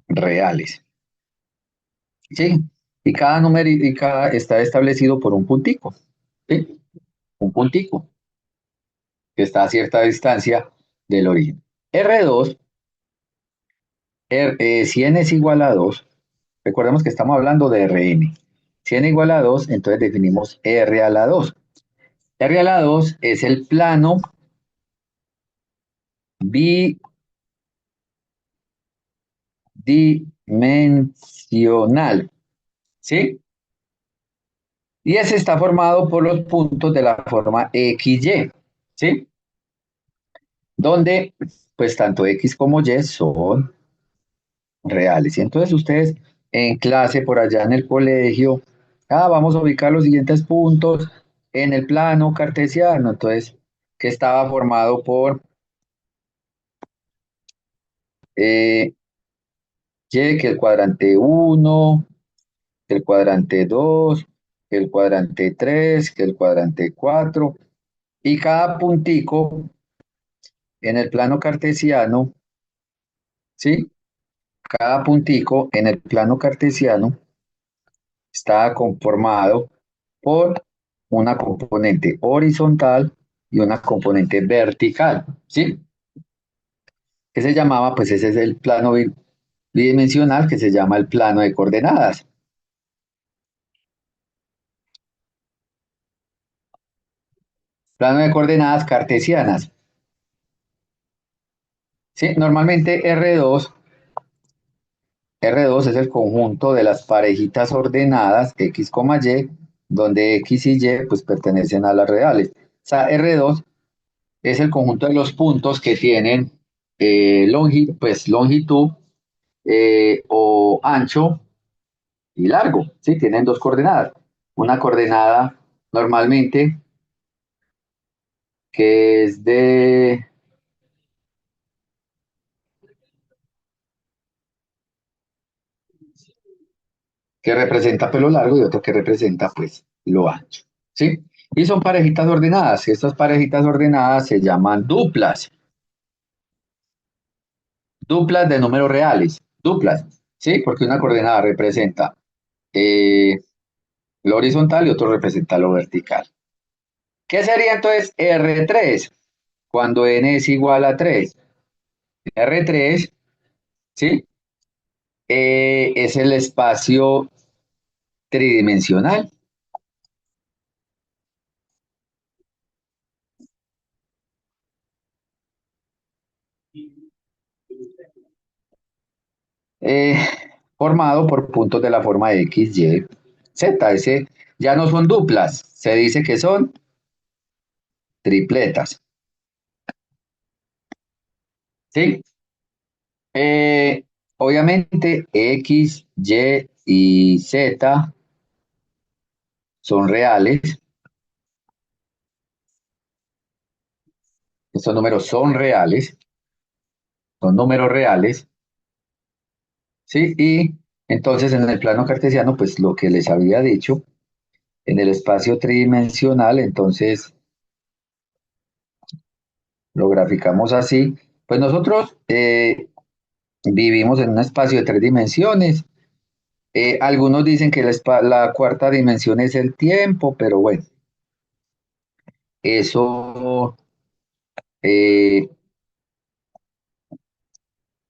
reales, ¿sí? Y cada número está establecido por un puntico, ¿sí? Un puntico que está a cierta distancia del origen. R2, si n es igual a 2, recordemos que estamos hablando de Rn. Si n igual a 2, entonces definimos R a la 2. R a la 2 es el plano bidimensional, ¿sí? Y ese está formado por los puntos de la forma XY, ¿sí? Donde, pues, tanto X como Y son reales. Y entonces ustedes en clase, por allá en el colegio, vamos a ubicar los siguientes puntos en el plano cartesiano. Entonces, que estaba formado por Y, que el cuadrante 1, que el cuadrante 2, que el cuadrante 3, que el cuadrante 4, y cada puntico en el plano cartesiano, ¿sí? Cada puntico en el plano cartesiano está conformado por una componente horizontal y una componente vertical, ¿sí? ¿Qué se llamaba? Pues ese es el plano bidimensional que se llama el plano de coordenadas. Plano de coordenadas cartesianas. ¿Sí? Normalmente R2 es el conjunto de las parejitas ordenadas X, Y, donde X y Y pues pertenecen a las reales. O sea, R2 es el conjunto de los puntos que tienen longitud o ancho y largo, ¿sí? Tienen dos coordenadas. Una coordenada normalmente que es que representa pelo largo y otro que representa pues lo ancho, ¿sí? Y son parejitas ordenadas. Estas parejitas ordenadas se llaman duplas, duplas de números reales, duplas, ¿sí? Porque una coordenada representa eh, lo horizontal y otro representa lo vertical. ¿Qué sería entonces R3? Cuando n es igual a 3. R3, ¿sí? Es el espacio tridimensional. eh, Formado por puntos de la forma X, Y, Z. Ese ya no son duplas, se dice que son tripletas. ¿Sí? Obviamente X, Y Z son reales. Estos números son números reales. ¿Sí? Y entonces en el plano cartesiano, pues lo que les había dicho, en el espacio tridimensional, entonces lo graficamos así. Pues nosotros vivimos en un espacio de 3 dimensiones. Algunos dicen que la cuarta dimensión es el tiempo, pero bueno, eso eh,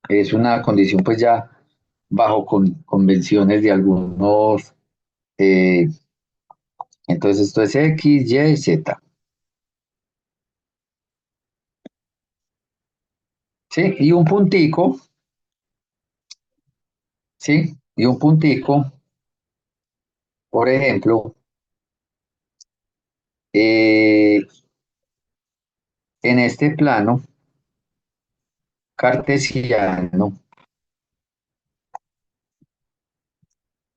es una condición pues ya bajo convenciones de algunos. eh, entonces esto es X, Y, Z. ¿Sí? Y un puntico, ¿sí? Y un puntico, por ejemplo, eh, en este plano cartesiano,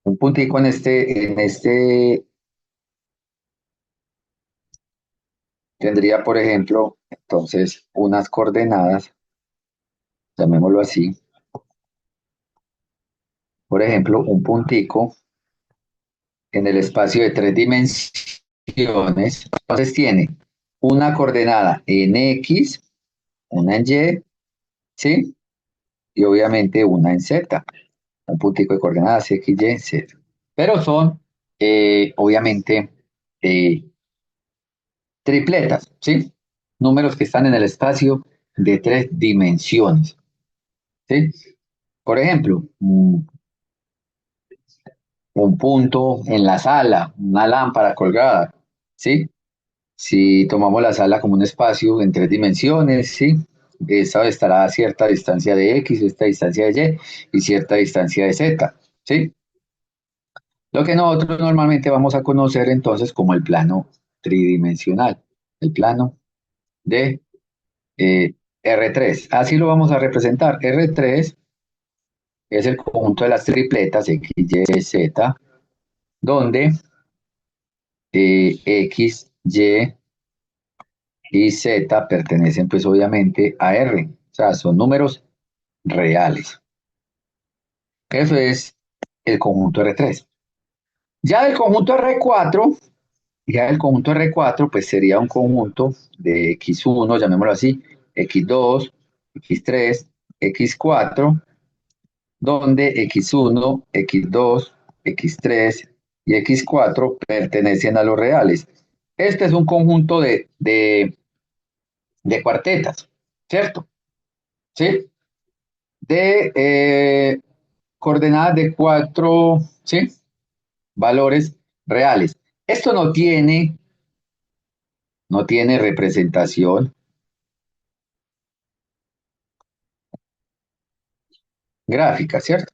un puntico en este tendría, por ejemplo, entonces unas coordenadas, llamémoslo así, por ejemplo, un puntico en el espacio de 3 dimensiones, entonces tiene una coordenada en X, una en Y, ¿sí? Y obviamente una en Z, un puntico de coordenadas X, Y, Z. Pero son, obviamente, eh, tripletas, ¿sí? Números que están en el espacio de 3 dimensiones, ¿sí? Por ejemplo, un punto en la sala, una lámpara colgada, ¿sí? Si tomamos la sala como un espacio en 3 dimensiones, ¿sí? Esa estará a cierta distancia de X, esta distancia de Y y cierta distancia de Z, ¿sí? Lo que nosotros normalmente vamos a conocer entonces como el plano tridimensional, el plano de R3. Así lo vamos a representar. R3 es el conjunto de las tripletas X, Y, Z, donde X, Y y Z pertenecen pues obviamente a R, o sea, son números reales. Eso es el conjunto R3. Ya del conjunto R4, ya el conjunto R4 pues sería un conjunto de X1, llamémoslo así, X2, X3, X4, donde X1, X2, X3 y X4 pertenecen a los reales. Este es un conjunto de cuartetas, ¿cierto? ¿Sí? De coordenadas de 4, ¿sí? Valores reales. Esto no tiene representación gráfica, ¿cierto?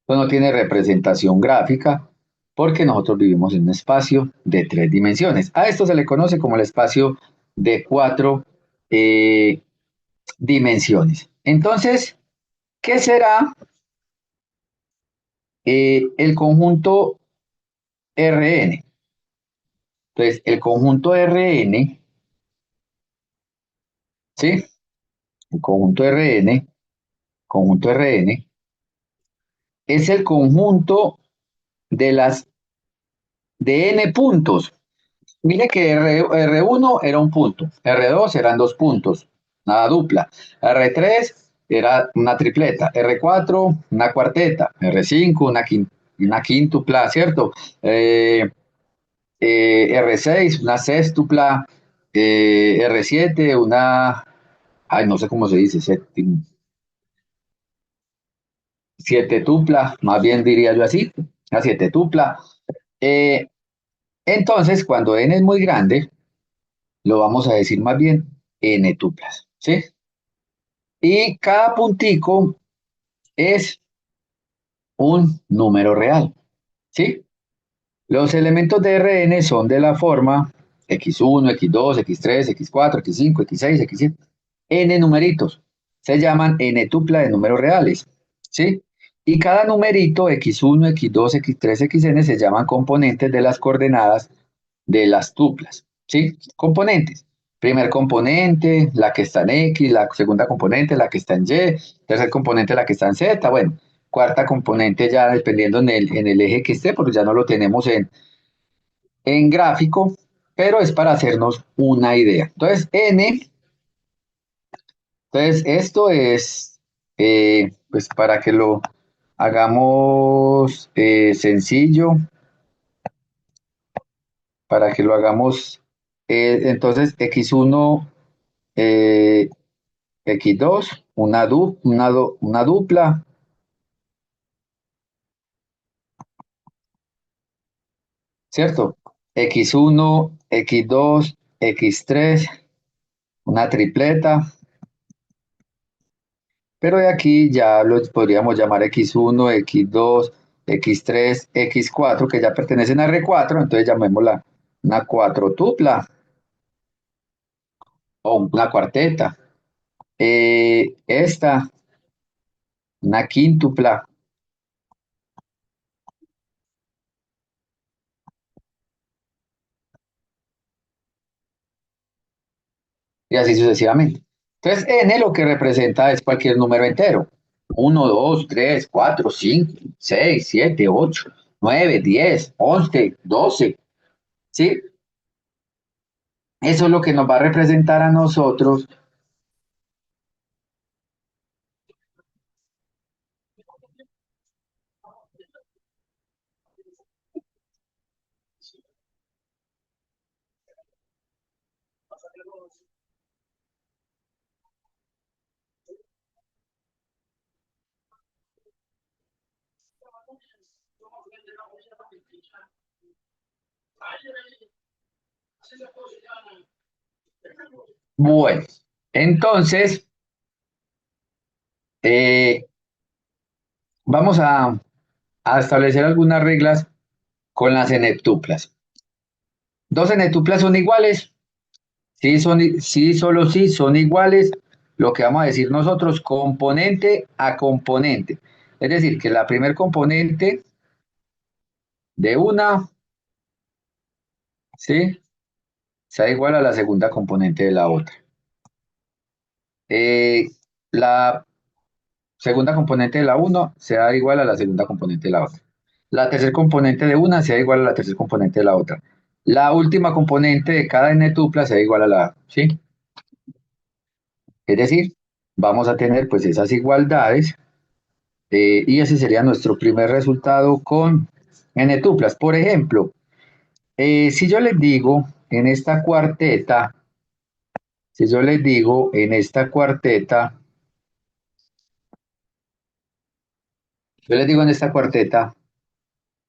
Esto no tiene representación gráfica porque nosotros vivimos en un espacio de 3 dimensiones. A esto se le conoce como el espacio de 4 dimensiones. Entonces, ¿qué será el conjunto Rn? Entonces, el conjunto Rn, ¿sí? El conjunto Rn es el conjunto de las de n puntos. Mire que R1 era un punto, R2 eran 2 puntos, una dupla, R3 era una tripleta, R4 una cuarteta, R5 una quíntupla, ¿cierto? R6 una sextupla, R7 una, ay, no sé cómo se dice, siete tupla, más bien diría yo así, una siete tupla. Eh, entonces, cuando n es muy grande, lo vamos a decir más bien n tuplas, ¿sí? Y cada puntico es un número real, ¿sí? Los elementos de Rn son de la forma x1, x2, x3, x4, x5, x6, x7, n numeritos. Se llaman n tupla de números reales, ¿sí? Y cada numerito, x1, x2, x3, xn, se llaman componentes de las coordenadas de las tuplas, ¿sí? Componentes. Primer componente, la que está en X, la segunda componente, la que está en Y, tercer componente, la que está en Z, bueno, cuarta componente ya dependiendo en el eje que esté, porque ya no lo tenemos en gráfico, pero es para hacernos una idea. Entonces esto es, pues para que lo hagamos sencillo, para que lo hagamos, entonces X1, eh, X2, una dupla, ¿cierto? X1, X2, X3, una tripleta, pero de aquí ya lo podríamos llamar X1, X2, X3, X4, que ya pertenecen a R4, entonces llamémosla una cuatrotupla o una cuarteta. Esta, una quíntupla, y así sucesivamente. Entonces, n lo que representa es cualquier número entero. 1, 2, 3, 4, 5, 6, 7, 8, 9, 10, 11, 12. ¿Sí? Eso es lo que nos va a representar a nosotros. Bueno, entonces, eh, vamos a establecer algunas reglas con las n-tuplas. Dos n-tuplas son iguales. Sí, solo sí son iguales. Lo que vamos a decir nosotros, componente a componente. Es decir, que la primer componente de una, ¿sí? Sea igual a la segunda componente de la otra. La segunda componente de la 1 sea igual a la segunda componente de la otra. La tercer componente de una sea igual a la tercer componente de la otra. La última componente de cada n-tupla sea igual a la, ¿sí? Es decir, vamos a tener pues esas igualdades y ese sería nuestro primer resultado con n-tuplas. Por ejemplo, si yo les digo en esta cuarteta, si yo les digo en esta cuarteta, yo les digo en esta cuarteta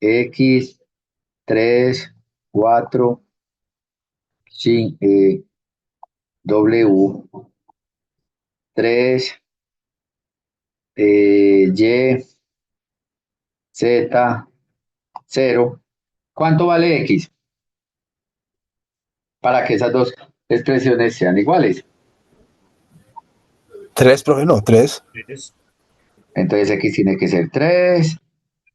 X, 3, 4, W, 3, Y, Z, 0. ¿Cuánto vale X? Para que esas dos expresiones sean iguales. 3, profe, no, 3. Entonces X tiene que ser 3,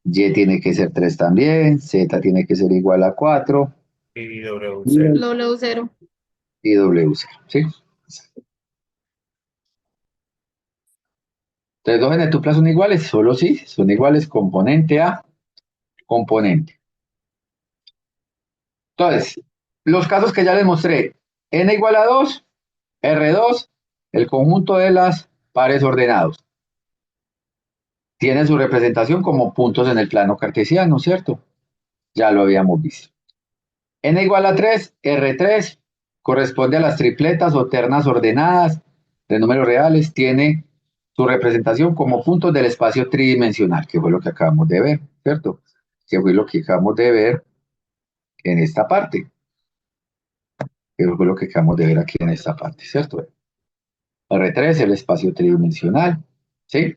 Y tiene que ser 3 también, Z tiene que ser igual a 4 Y W y cero. W0. W0, ¿sí? Entonces dos n-tuplas son iguales, solo sí, son iguales componente a componente. Entonces, los casos que ya les mostré, n igual a 2, R2, el conjunto de las pares ordenados. Tiene su representación como puntos en el plano cartesiano, ¿cierto? Ya lo habíamos visto. N igual a 3, R3, corresponde a las tripletas o ternas ordenadas de números reales. Tiene su representación como puntos del espacio tridimensional, que fue lo que acabamos de ver, ¿cierto? Que fue lo que acabamos de ver en esta parte, que fue lo que acabamos de ver aquí en esta parte, ¿cierto? R3, el espacio tridimensional, ¿sí?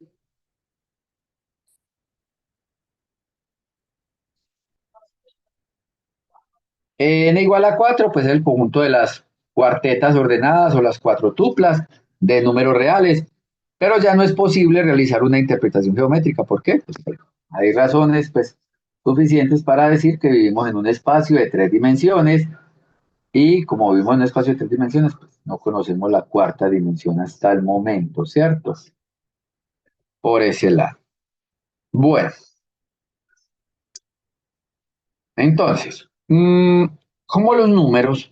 N igual a 4, pues es el conjunto de las cuartetas ordenadas o las cuatrotuplas de números reales, pero ya no es posible realizar una interpretación geométrica. ¿Por qué? Pues hay razones pues, suficientes para decir que vivimos en un espacio de 3 dimensiones y como vivimos en un espacio de 3 dimensiones, pues no conocemos la cuarta dimensión hasta el momento, ¿cierto? Por ese lado. Bueno, entonces, ¿cómo los números,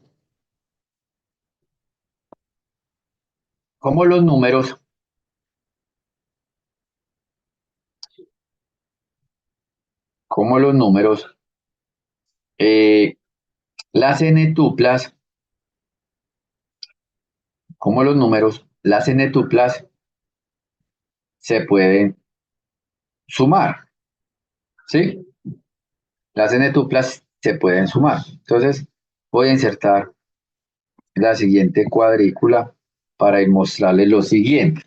cómo los números cómo los números, eh, las n-tuplas, cómo los números, las n-tuplas se pueden sumar, ¿sí? Las n-tuplas se pueden sumar. Entonces, voy a insertar la siguiente cuadrícula para mostrarles lo siguiente.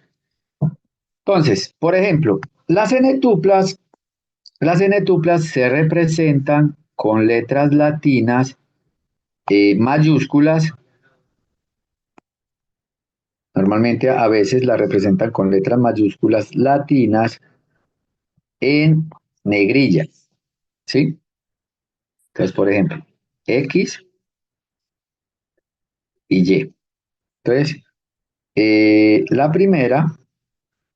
Entonces, por ejemplo, las n-tuplas se representan con letras latinas mayúsculas. Normalmente a veces la representan con letras mayúsculas latinas en negrilla, ¿sí? Entonces, por ejemplo, X y Y. Entonces, la primera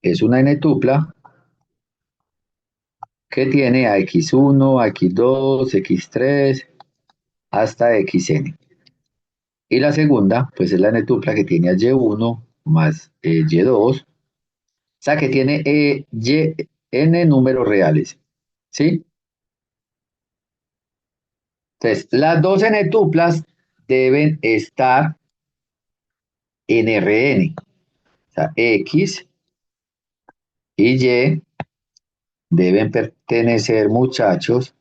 es una n-tupla que tiene a X1, a X2, X3, hasta Xn. Y la segunda, pues es la n-tupla que tiene a Y1 más Y2, o sea que tiene n números reales, ¿sí? Entonces, las dos n-tuplas deben estar en Rn, o sea, X y Y deben pertenecer, muchachos,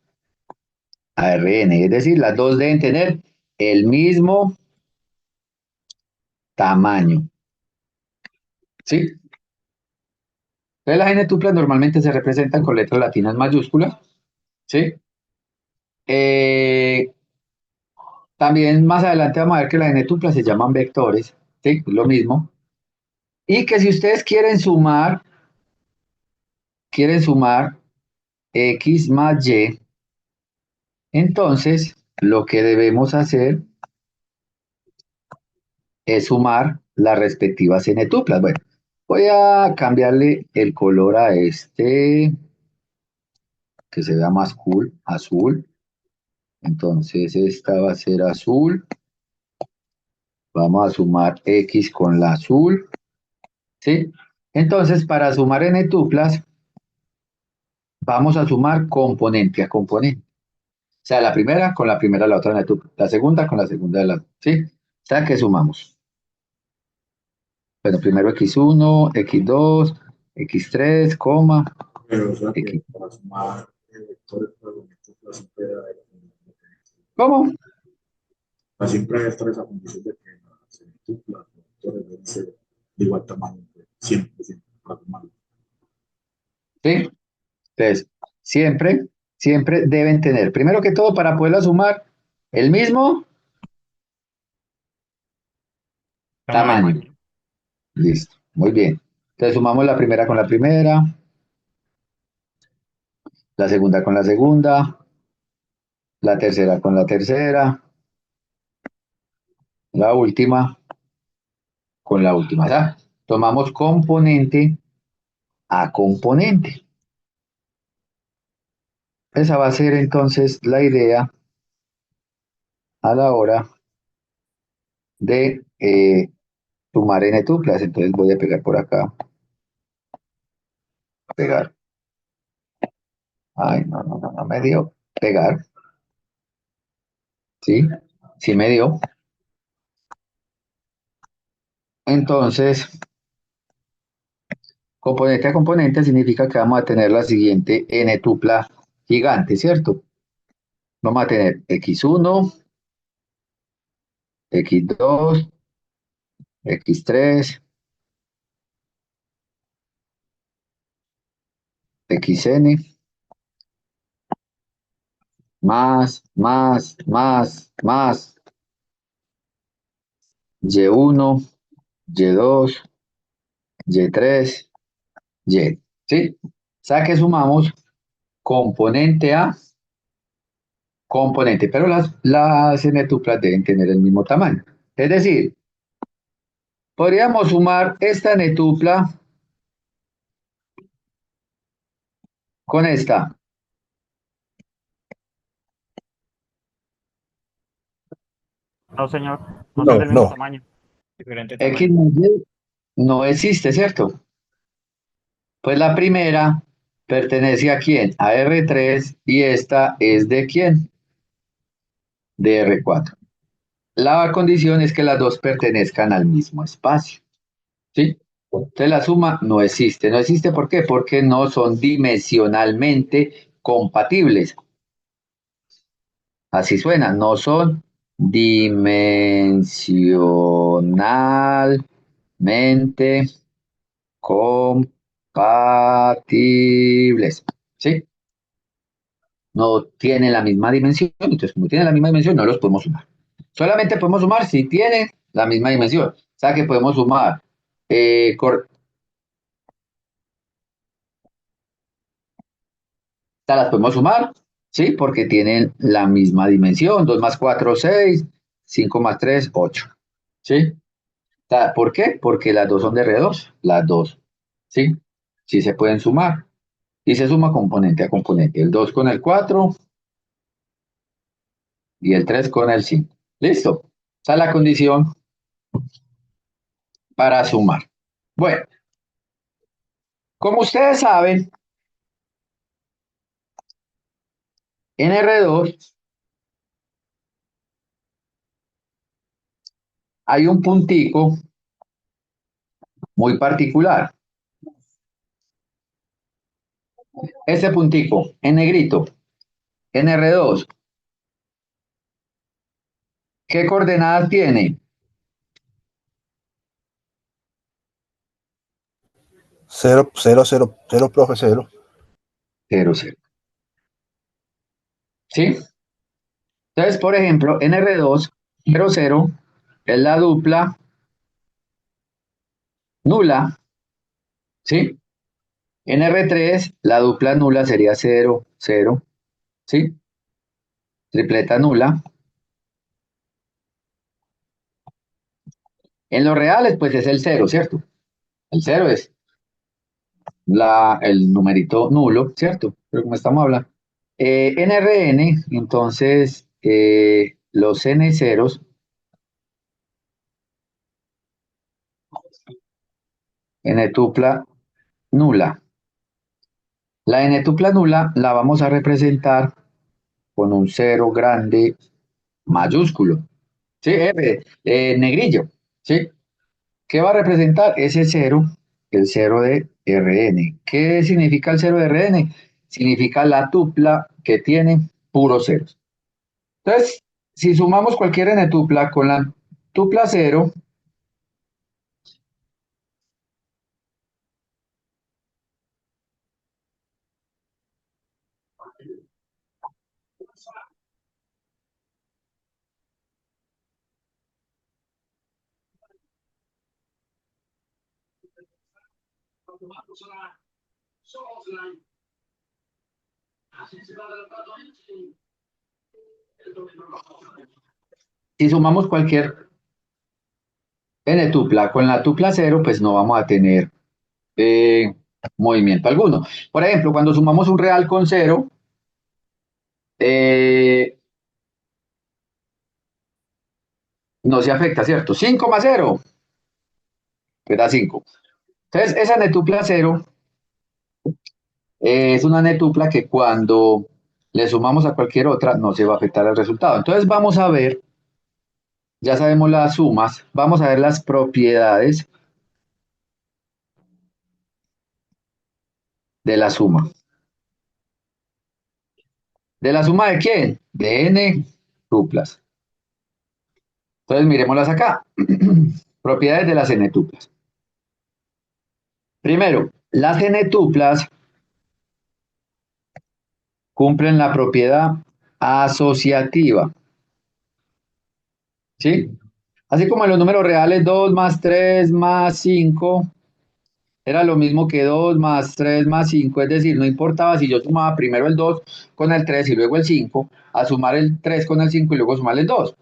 a Rn, es decir, las dos deben tener el mismo tamaño, ¿sí? Entonces las n-tuplas normalmente se representan con letras latinas mayúsculas, ¿sí? Eh, También más adelante vamos a ver que las n-tuplas se llaman vectores, ¿sí? Lo mismo. Y que si ustedes quieren sumar x más y, entonces lo que debemos hacer es sumar las respectivas n-tuplas. Bueno, voy a cambiarle el color a este, que se vea más cool, azul. Entonces esta va a ser azul. Vamos a sumar x con la azul, ¿sí? Entonces, para sumar n-tuplas, vamos a sumar componente a componente. O sea, la primera con la primera, la otra n-tupla. La segunda con la segunda de la, ¿sí? O sea, que sumamos. Bueno, primero x1, x2, x3, coma, Pero, o sea, x. que para sumar vectores, pues, la siempre debe haber ¿Cómo? siempre debe estar esa condición de que los vectores deben ser de igual tamaño, pues, siempre, siempre, para sumarlo. ¿Sí? Entonces, siempre deben tener, primero que todo, para poderla sumar, el mismo tamaño. Tamaño. Listo, muy bien. Entonces sumamos la primera con la primera, la segunda con la segunda, la tercera con la tercera, la última con la última. O sea, tomamos componente a componente. Esa va a ser entonces la idea a la hora de sumar n-tuplas. Entonces voy a pegar por acá, pegar. Ay, no me dio. Pegar, ¿sí? Sí me dio. Entonces, componente a componente significa que vamos a tener la siguiente n-tupla gigante, ¿cierto? Vamos a tener x1, x2, x3, xn, más, y1, y2, y3, y. ¿Sí? O sea que sumamos componente a componente, pero las n-tuplas deben tener el mismo tamaño. Es decir, podríamos sumar esta n-tupla con esta. No, señor. No son No, del mismo no. tamaño. Diferente X tamaño. más y no existe, ¿cierto? Pues la primera pertenece a quién? A R3 y esta es de quién? De R4. La condición es que las dos pertenezcan al mismo espacio, ¿sí? Entonces la suma no existe. ¿No existe por qué? Porque no son dimensionalmente compatibles. Así suena, no son dimensionalmente compatibles, ¿sí? No tienen la misma dimensión, entonces como tienen la misma dimensión no los podemos sumar. Solamente podemos sumar si tienen la misma dimensión. O sea que podemos sumar, o sea, las podemos sumar, ¿sí? Porque tienen la misma dimensión. 2 más 4, 6, 5 más 3, 8, ¿sí? O sea, ¿por qué? Porque las dos son de R2, las dos, ¿sí? Sí se pueden sumar. Y se suma componente a componente. El 2 con el 4 y el 3 con el 5. ¿Listo? Esa es la condición para sumar. Bueno, como ustedes saben, en R2 hay un puntico muy particular. Este puntico, en negrito, en R2, ¿qué coordenadas tiene? Cero, cero, cero, cero, profe, cero. 0, 0. ¿Sí? Entonces, por ejemplo, en R2, 0, 0 es la dupla nula, ¿sí? En R3, la dupla nula sería 0, 0, ¿sí? Tripleta nula. En los reales, pues es el 0, ¿cierto? El 0 es el numerito nulo, ¿cierto? Pero como estamos hablando. En Rn, entonces, los n ceros, n tupla nula. La n tupla nula la vamos a representar con un cero grande mayúsculo. ¿Sí? Negrillo. ¿Sí? ¿Qué va a representar? Ese cero, el cero de Rn. ¿Qué significa el cero de Rn? Significa la tupla que tiene puros ceros. Entonces, si sumamos cualquier n tupla con la tupla cero, si sumamos cualquier n tupla con la tupla cero, pues no vamos a tener eh, movimiento alguno. Por ejemplo, cuando sumamos un real con cero, eh, no se afecta, ¿cierto? 5 más cero, pues da 5. Entonces, esa n tupla cero es una n tupla que cuando le sumamos a cualquier otra no se va a afectar el resultado. Entonces, vamos a ver, ya sabemos las sumas, vamos a ver las propiedades de la suma. ¿De la suma de quién? De n tuplas. Entonces, miremoslas acá. Propiedades de las n tuplas. Primero, las n tuplas cumplen la propiedad asociativa. ¿Sí? Así como en los números reales 2 más 3 más 5 era lo mismo que 2 más 3 más 5, es decir, no importaba si yo sumaba primero el 2 con el 3 y luego el 5, a sumar el 3 con el 5 y luego sumar el 2.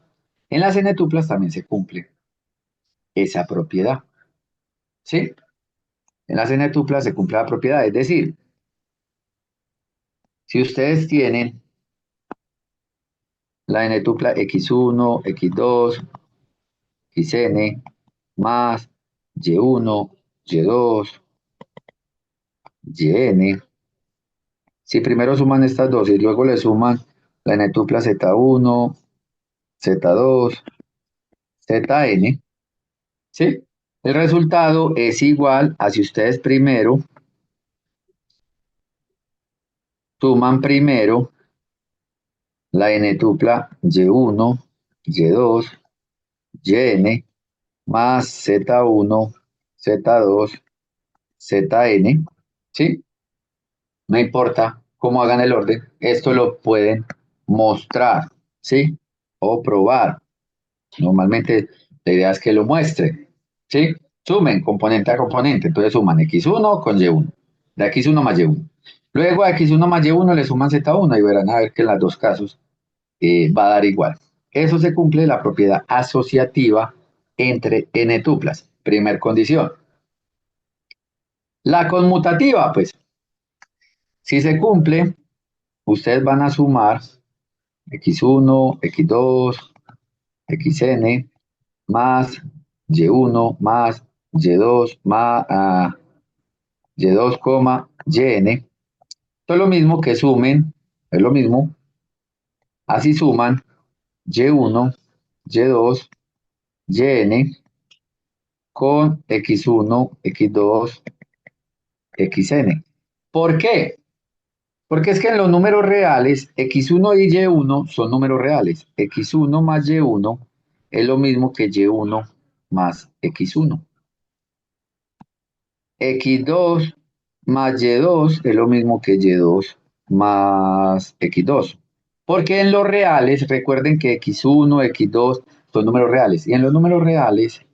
En las n tuplas también se cumple esa propiedad. ¿Sí? En las n tuplas se cumple la propiedad, es decir, si ustedes tienen la n tupla x1, x2, xn más y1, y2, yn, si primero suman estas dos y luego le suman la n tupla z1, z2, zn, ¿sí? El resultado es igual a si ustedes primero suman primero la n tupla y1, y2, yn más z1, z2, zn, ¿sí? No importa cómo hagan el orden, esto lo pueden mostrar, ¿sí? O probar. Normalmente la idea es que lo muestren, ¿sí? Sumen componente a componente, entonces suman x1 con y1, de x1 más y1. Luego a x1 más y1 le suman z1 y verán a ver que en los dos casos va a dar igual. Eso se cumple la propiedad asociativa entre n tuplas. Primer condición. La conmutativa, pues, si se cumple, ustedes van a sumar x1, x2, xn más y1 más y2 más y2, yn. Esto es lo mismo que sumen, es lo mismo. Así suman y1, y2, yn con x1, x2, xn. ¿Por qué? Porque es que en los números reales, x1 y y1 son números reales. x1 más y1 es lo mismo que y1 más x1. x2 más y2 es lo mismo que y2 más x2. Porque en los reales, recuerden que x1, x2 son números reales. Y en los números reales,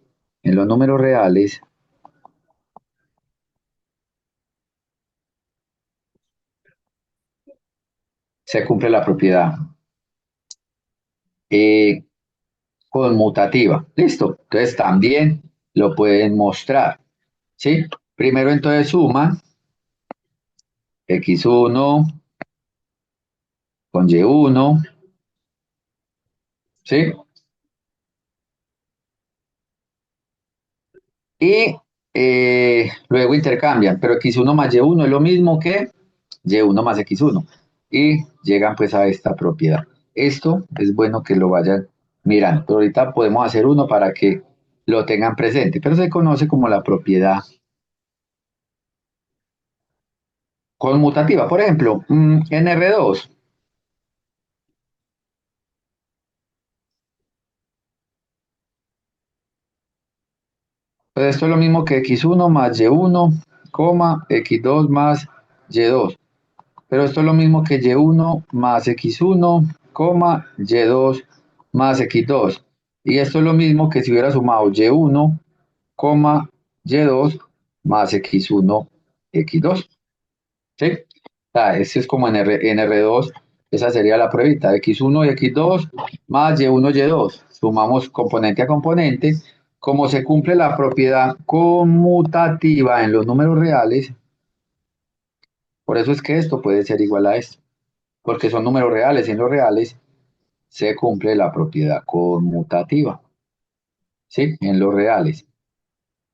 se cumple la propiedad eh, conmutativa. ¿Listo? Entonces también lo pueden mostrar. ¿Sí? Primero entonces suman x1 con y1, ¿sí? Y luego intercambian, pero x1 más y1 es lo mismo que y1 más x1. Y llegan pues a esta propiedad. Esto es bueno que lo vayan mirando. Pero ahorita podemos hacer uno para que lo tengan presente, pero se conoce como la propiedad conmutativa. Por ejemplo, en R2, pues esto es lo mismo que x1 más y1, x2 más y2. Pero esto es lo mismo que y1 más x1, y2 más x2. Y esto es lo mismo que si hubiera sumado y1, y2 más x1, x2. ¿Sí? O sea, ese es como en R2, esa sería la pruebita, x1 y x2 más y1, y2. Sumamos componente a componente. Como se cumple la propiedad conmutativa en los números reales, por eso es que esto puede ser igual a esto, porque son números reales y en los reales se cumple la propiedad conmutativa, ¿sí? En los reales.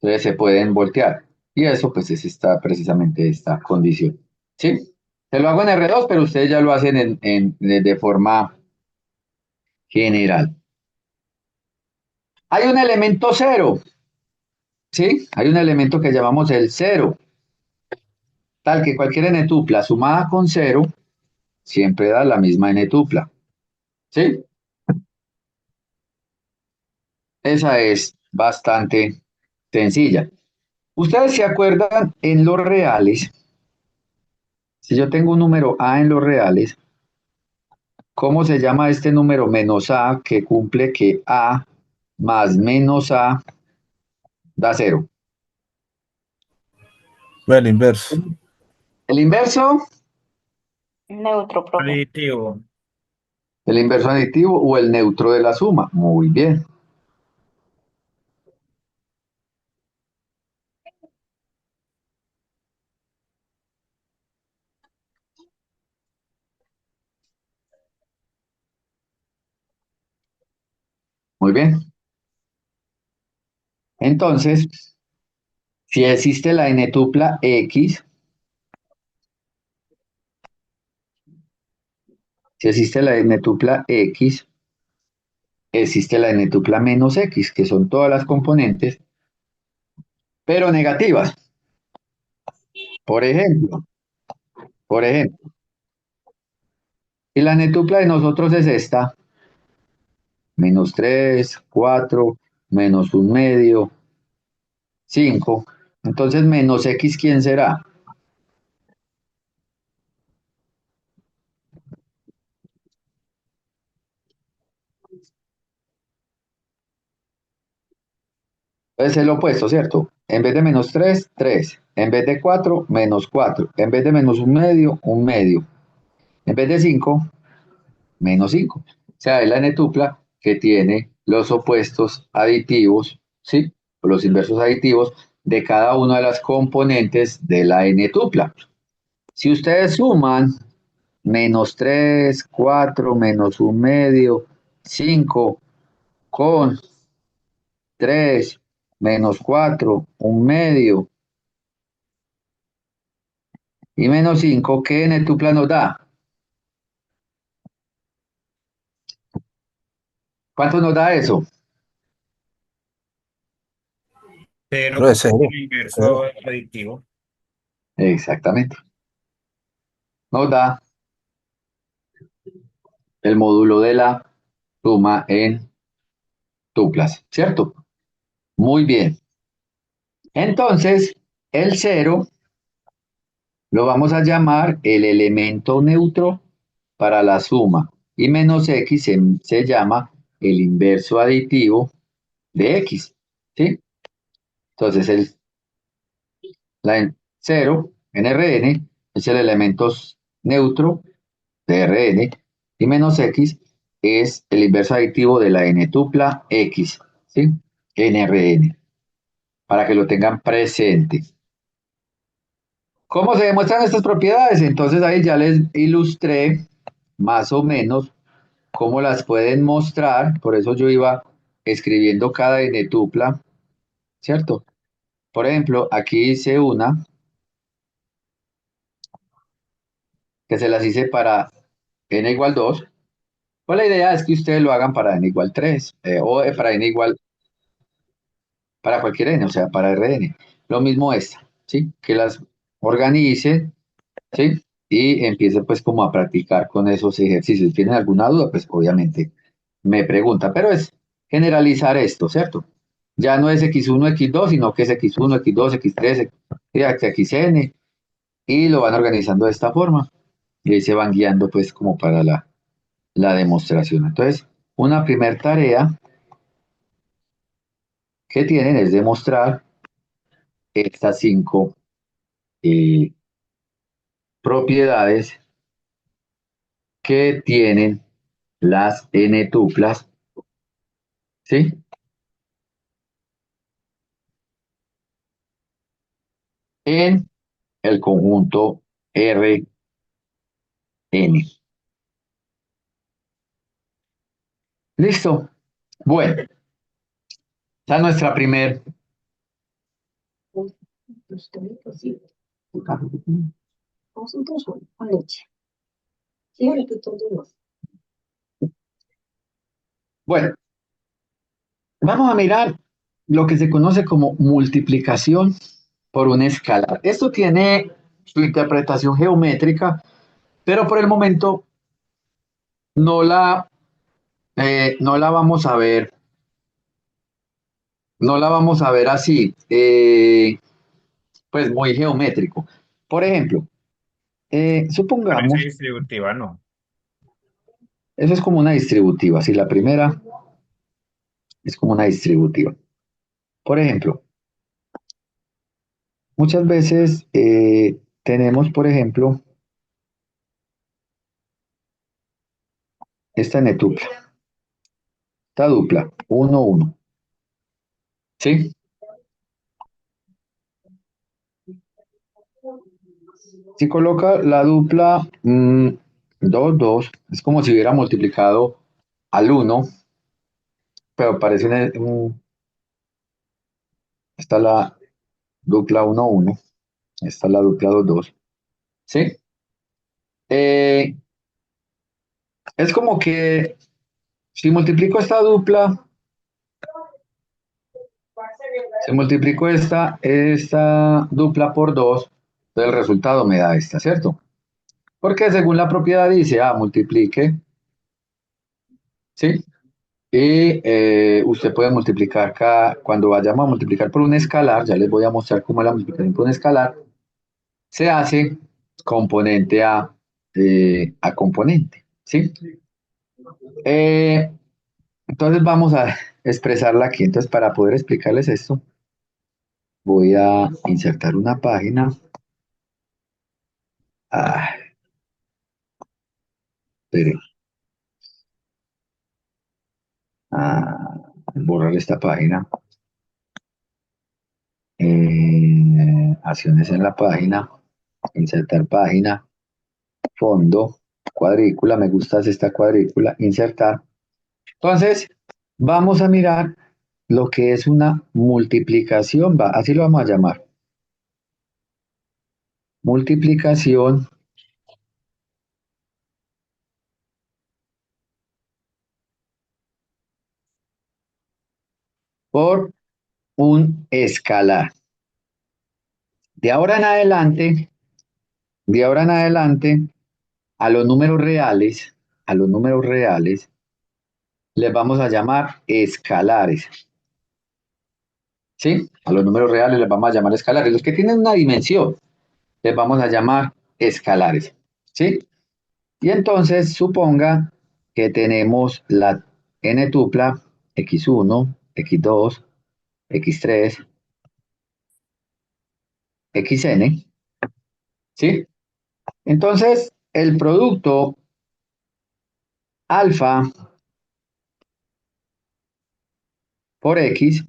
Entonces se pueden voltear. Y eso pues es precisamente esta condición, ¿sí? Se lo hago en R2, pero ustedes ya lo hacen de forma general. Hay un elemento cero, ¿sí? Hay un elemento que llamamos el cero, tal que cualquier n-tupla sumada con cero siempre da la misma n-tupla, ¿sí? Esa es bastante sencilla. Ustedes se acuerdan en los reales, si yo tengo un número A en los reales, ¿cómo se llama este número menos A que cumple que A más menos A da cero? Ve el inverso. El inverso, Neutro, profe. Aditivo. el inverso aditivo o el neutro de la suma. Muy bien. Muy bien. Entonces, si existe la n-tupla X, si existe la n-tupla X, existe la n-tupla menos X, que son todas las componentes, pero negativas. Por ejemplo, por ejemplo, si la n-tupla de nosotros es esta, menos 3, 4, menos un medio, 5, entonces menos X, ¿quién será? Es el opuesto, ¿cierto? En vez de menos 3, 3. En vez de 4, menos 4. En vez de menos un medio, un medio. En vez de 5, menos 5. O sea, es la n-tupla que tiene los opuestos aditivos, ¿sí? O los inversos aditivos de cada una de las componentes de la n-tupla. Si ustedes suman menos 3, 4, menos un medio, 5 con 3 menos 4, un medio y menos 5, ¿qué n-tupla nos da? ¿Cuánto nos da eso? Cero Pero es porque cero. es el inverso Cero. aditivo. Exactamente. nos da el módulo de la suma en tuplas, ¿cierto? Muy bien. Entonces, el cero lo vamos a llamar el elemento neutro para la suma y menos x se llama el inverso aditivo de x, ¿sí? Entonces, la 0 en Rn es el elemento neutro de Rn y menos x es el inverso aditivo de la n tupla x, ¿sí? En Rn, para que lo tengan presente. ¿Cómo se demuestran estas propiedades? Entonces ahí ya les ilustré más o menos cómo las pueden mostrar, por eso yo iba escribiendo cada n tupla, ¿cierto? Por ejemplo, aquí hice una que se las hice para n igual 2. Pues la idea es que ustedes lo hagan para n igual 3 o para n igual, para cualquier n, o sea, para Rn. Lo mismo esta, ¿sí? Que las organice, ¿sí? Y empiece pues como a practicar con esos ejercicios. Si tienen alguna duda, pues obviamente me pregunta, pero es generalizar esto, ¿cierto? Ya no es x1, x2, sino que es x1, x2, x3, xn, y lo van organizando de esta forma, y ahí se van guiando pues como para la demostración. Entonces, una primera tarea que tienen es demostrar estas cinco eh, propiedades que tienen las n tuplas, ¿sí? En el conjunto Rn. ¿Listo? Bueno, esa es nuestra primer. Bueno, vamos a mirar lo que se conoce como multiplicación por un escalar. Esto tiene su interpretación geométrica, pero por el momento no la vamos a ver, no la vamos a ver así, pues muy geométrico. Por ejemplo, Parece supongamos, distributiva, ¿no? eso es como una distributiva, si la primera es como una distributiva. Por ejemplo, muchas veces tenemos, por ejemplo, esta netupla, esta dupla, 1, 1, ¿sí? Si coloca la dupla 2, 2, es como si hubiera multiplicado al 1, pero parece está la dupla 1, 1, está la dupla 2, 2, ¿sí? Eh, es como que si multiplico esta dupla, si multiplico esta dupla por 2, el resultado me da esta, ¿cierto? Porque según la propiedad dice, multiplique, ¿sí? Y usted puede multiplicar cuando vayamos a multiplicar por un escalar, ya les voy a mostrar cómo es la multiplicación por un escalar, se hace componente a componente, ¿sí? Eh, entonces vamos a expresarla aquí. Entonces, para poder explicarles esto, voy a insertar una página. Ah, espere. Borrar esta página. Acciones en la página, insertar página, fondo, cuadrícula, me gusta esta cuadrícula, insertar. Entonces, vamos a mirar lo que es una multiplicación, así lo vamos a llamar. Multiplicación por un escalar. De ahora en adelante, a los números reales, les vamos a llamar escalares. ¿Sí? A los números reales les vamos a llamar escalares. Los que tienen una dimensión, les vamos a llamar escalares. ¿Sí? Y entonces suponga que tenemos la n tupla x1, x2, x3, xn. ¿Sí? Entonces, el producto alfa por x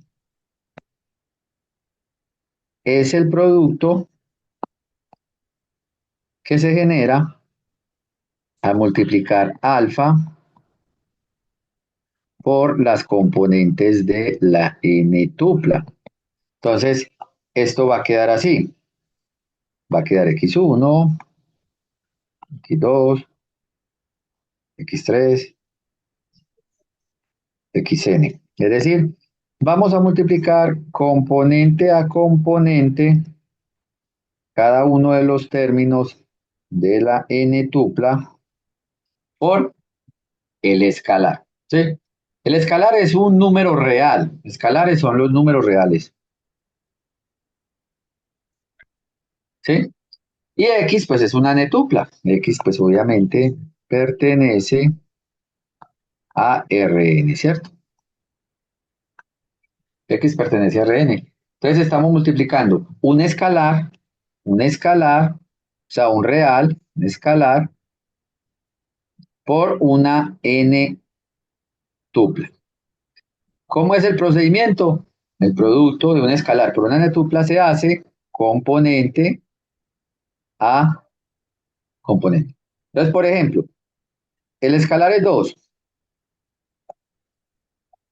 es el producto que se genera al multiplicar alfa por las componentes de la n tupla. Entonces, esto va a quedar así. Va a quedar x1, x2, x3, xn. Es decir, vamos a multiplicar componente a componente cada uno de los términos de la n tupla por el escalar. ¿Sí? El escalar es un número real. Escalares son los números reales. ¿Sí? Y x pues es una n tupla. X pues obviamente pertenece a Rn, ¿cierto? X pertenece a Rn. Entonces estamos multiplicando un escalar, o sea, un escalar, por una n tupla. ¿Cómo es el procedimiento? El producto de un escalar por una n tupla se hace componente a componente. Entonces, por ejemplo, el escalar es 2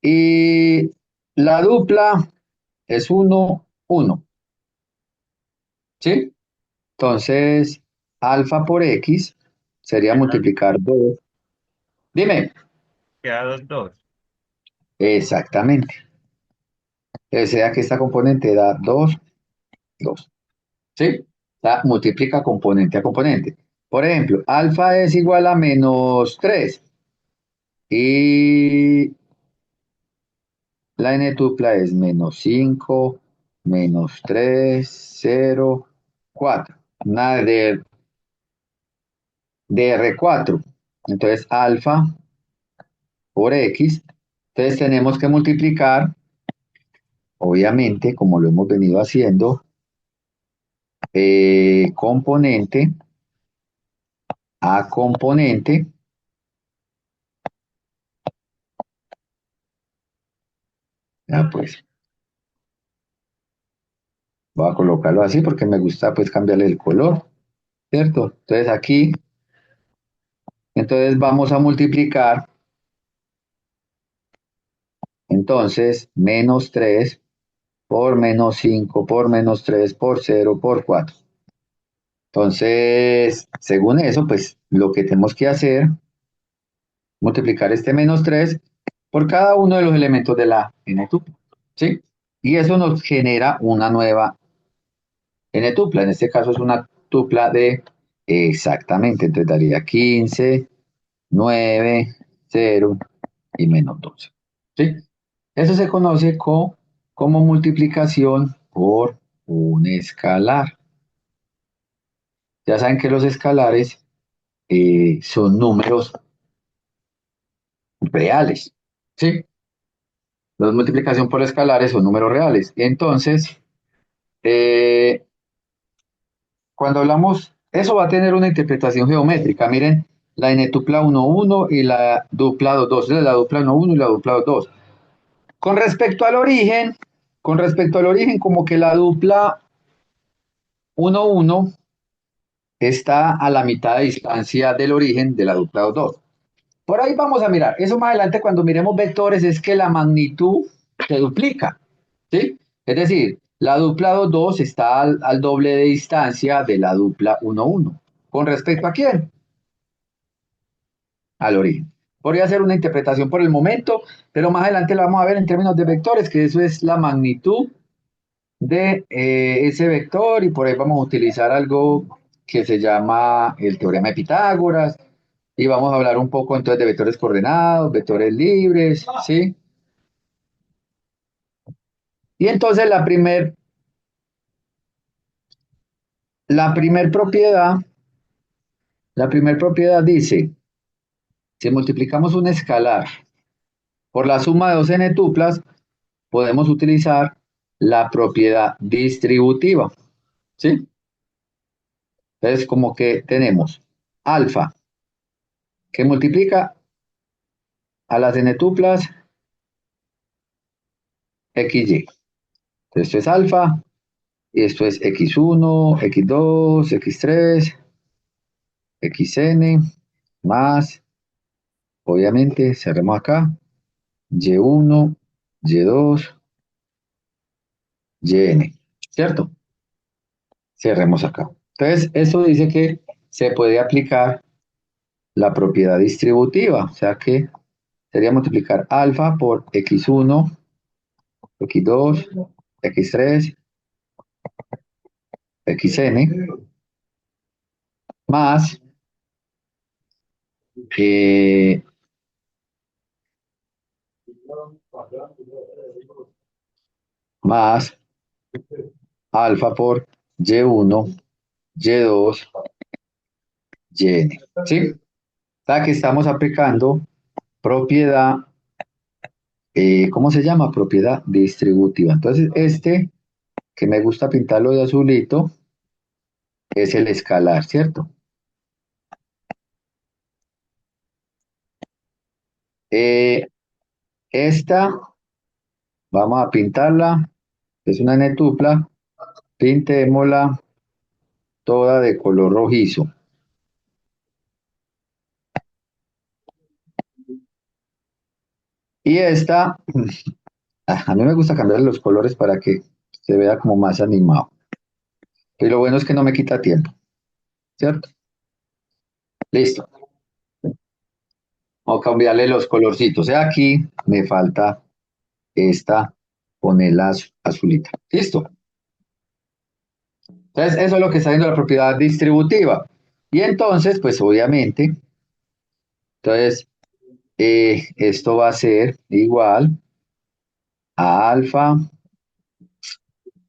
y la dupla es 1, 1. ¿Sí? Entonces, alfa por x sería multiplicar 2. Dime. Queda 2, 2. Exactamente. O sea que esta componente da 2, 2. ¿Sí? O sea, multiplica componente a componente. Por ejemplo, alfa es igual a menos 3 y la n tupla es menos 5, menos 3, 0, 4. Una de R4. Entonces, alfa por x. Entonces, tenemos que multiplicar, obviamente, como lo hemos venido haciendo, componente a componente. Ya, pues, voy a colocarlo así porque me gusta, pues, cambiarle el color, ¿cierto? Entonces, aquí, entonces vamos a multiplicar. Entonces, menos 3 por menos 5 por menos 3 por 0 por 4. Entonces, según eso, pues lo que tenemos que hacer, multiplicar este menos 3 por cada uno de los elementos de la n tupla. ¿Sí? Y eso nos genera una nueva n tupla. En este caso es una tupla de exactamente, entonces daría 15, 9, 0 y menos 12. ¿Sí? Eso se conoce como multiplicación por un escalar. Ya saben que los escalares son números reales. ¿Sí? La multiplicación por escalares son números reales. Entonces, eh, cuando hablamos, eso va a tener una interpretación geométrica. Miren, la n tupla 1, 1 y la dupla 2, 2. La dupla 1, 1 y la dupla 2, 2. Con respecto al origen, como que la dupla 1, 1 está a la mitad de distancia del origen de la dupla 2, 2. Por ahí vamos a mirar. Eso más adelante cuando miremos vectores es que la magnitud se duplica. ¿Sí? Es decir, la dupla 2, 2 está al doble de distancia de la dupla 1, 1. ¿Con respecto a quién? Al origen. Podría ser una interpretación por el momento, pero más adelante la vamos a ver en términos de vectores, que eso es la magnitud de ese vector y por ahí vamos a utilizar algo que se llama el teorema de Pitágoras, y vamos a hablar un poco entonces de vectores coordenados, vectores libres, ¿sí? Y entonces la primer propiedad, la primer propiedad dice, si multiplicamos un escalar por la suma de dos n tuplas, podemos utilizar la propiedad distributiva, ¿sí? Entonces, como que tenemos alfa, que multiplica a las n tuplas xy. Entonces, esto es alfa, y esto es x1, x2, x3, xn, más, obviamente, cerremos acá, y1, y2, yn, ¿cierto? Cerremos acá. Entonces, eso dice que se puede aplicar la propiedad distributiva, o sea que sería multiplicar alfa por x1, x2, x3, xn, más, eh, más alfa por y1, y2, yn, ¿sí? O sea que estamos aplicando propiedad, ¿cómo se llama? Propiedad distributiva. Entonces, este, que me gusta pintarlo de azulito, es el escalar, ¿cierto? Eh, esta, vamos a pintarla, es una n-tupla, pintémosla toda de color rojizo. Y esta, a mí me gusta cambiar los colores para que se vea como más animado. Y lo bueno es que no me quita tiempo, ¿cierto? Listo. Vamos a cambiarle los colorcitos. Aquí me falta esta, ponerla azulita. Listo. Entonces, eso es lo que está viendo la propiedad distributiva. Y entonces, pues obviamente, entonces, esto va a ser igual a alfa,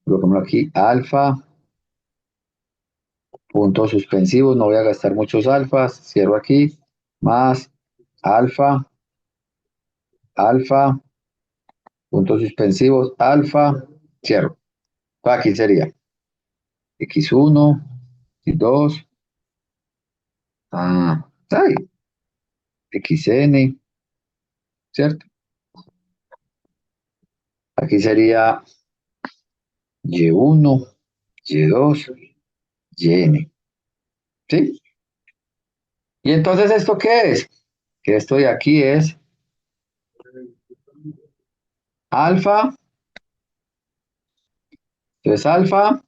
colocémoslo aquí, alfa, puntos suspensivos, no voy a gastar muchos alfas, cierro aquí, más alfa, alfa, puntos suspensivos, alfa, cierro. Aquí sería x1, x2, ay, xn, ¿cierto? Aquí sería y1, y2, yn, ¿sí? Y entonces, ¿esto qué es? Que esto de aquí es alfa, entonces alfa,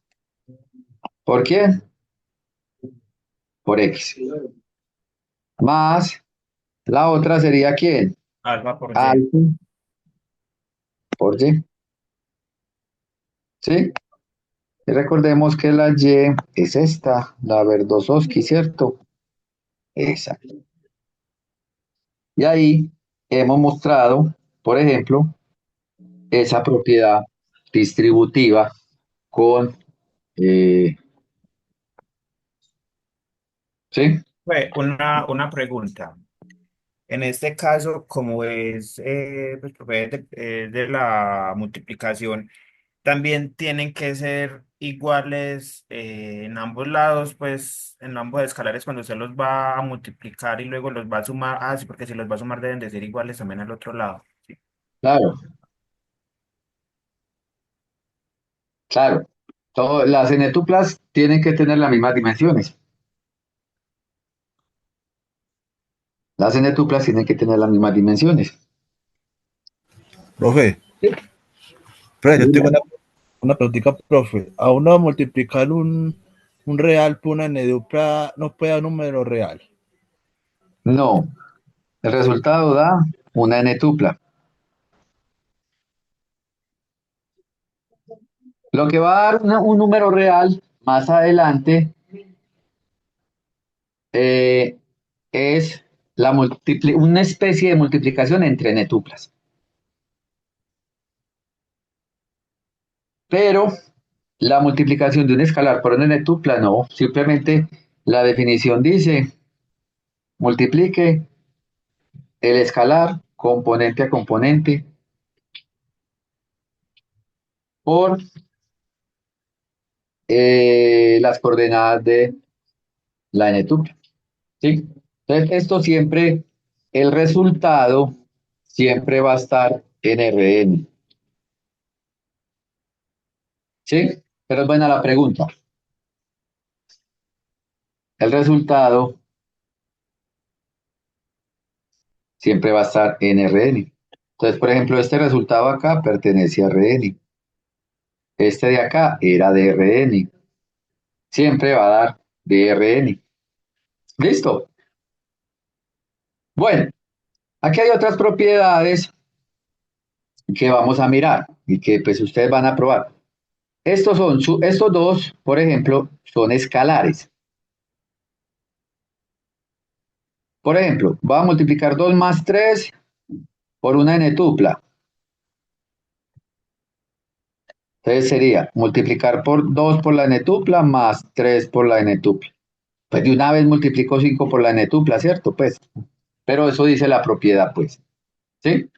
¿por quién? Por x. Más, la otra sería ¿quién? Alfa por Y. Alfa por y, ¿sí? Y recordemos que la y es esta, la Verdosowski, ¿cierto? Exacto. Y ahí hemos mostrado, por ejemplo, esa propiedad distributiva con, ¿sí? Una pregunta. En este caso, como es pues, propiedad de la multiplicación, también tienen que ser iguales en ambos lados, pues en ambos escalares cuando usted los va a multiplicar y luego los va a sumar. Ah, sí, porque si los va a sumar deben de ser iguales también al otro lado. Sí. Claro, claro. Las n-tuplas tienen que tener las mismas dimensiones. Las n-tuplas tienen que tener las mismas dimensiones. Profe, Sí. profe, yo tengo una preguntita, profe. A uno multiplicar un real por una n-dupla no puede dar un número real. No, el resultado da una n-tupla. Lo que va a dar un número real más adelante eh, es una especie de multiplicación entre n-tuplas. Pero la multiplicación de un escalar por una n-tupla no, simplemente la definición dice multiplique el escalar componente a componente por las coordenadas de la n-tupla. ¿Sí? Entonces, esto siempre, el resultado siempre va a estar en Rn. ¿Sí? Pero es buena la pregunta. El resultado siempre va a estar en Rn. Entonces, por ejemplo, este resultado acá pertenece a Rn. Este de acá era de Rn. Siempre va a dar de Rn. ¿Listo? Bueno, aquí hay otras propiedades que vamos a mirar y que pues ustedes van a probar. Estos dos, por ejemplo, son escalares. Por ejemplo, va a multiplicar 2 más 3 por una n-tupla. Entonces sería multiplicar por 2 por la n-tupla más 3 por la n-tupla. Pues de una vez multiplico 5 por la n-tupla, ¿cierto? Pues, pero eso dice la propiedad, pues. ¿Sí?